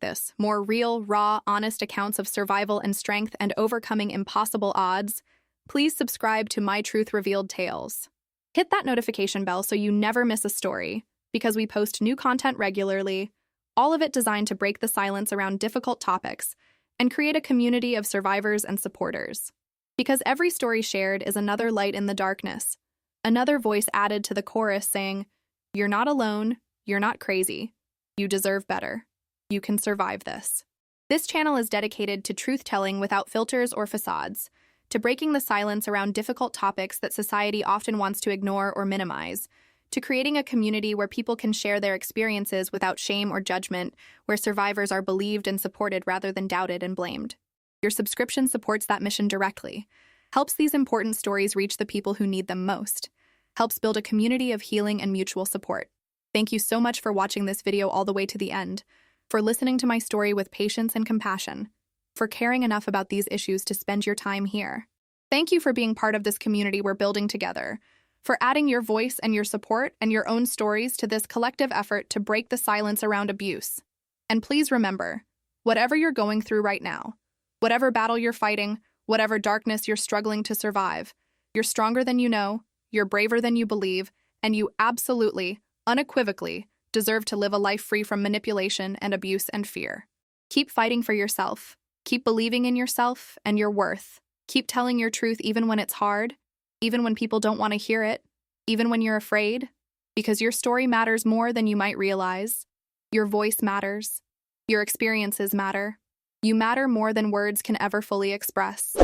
this, more real, raw, honest accounts of survival and strength and overcoming impossible odds, please subscribe to My Truth Revealed Tales. Hit that notification bell so you never miss a story, because we post new content regularly, all of it designed to break the silence around difficult topics and create a community of survivors and supporters. Because every story shared is another light in the darkness, another voice added to the chorus saying, "You're not alone, you're not crazy. You deserve better. You can survive this." This channel is dedicated to truth-telling without filters or facades, to breaking the silence around difficult topics that society often wants to ignore or minimize, to creating a community where people can share their experiences without shame or judgment, where survivors are believed and supported rather than doubted and blamed. Your subscription supports that mission directly, helps these important stories reach the people who need them most, helps build a community of healing and mutual support. Thank you so much for watching this video all the way to the end, for listening to my story with patience and compassion, for caring enough about these issues to spend your time here. Thank you for being part of this community we're building together, for adding your voice and your support and your own stories to this collective effort to break the silence around abuse. And please remember, whatever you're going through right now, whatever battle you're fighting, whatever darkness you're struggling to survive, you're stronger than you know, you're braver than you believe, and you absolutely, unequivocally, deserve to live a life free from manipulation and abuse and fear. Keep fighting for yourself. Keep believing in yourself and your worth. Keep telling your truth even when it's hard, even when people don't want to hear it, even when you're afraid, because your story matters more than you might realize. Your voice matters. Your experiences matter. You matter more than words can ever fully express.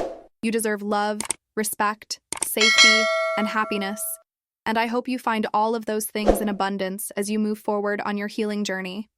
You deserve love, respect, safety, and happiness. And I hope you find all of those things in abundance as you move forward on your healing journey.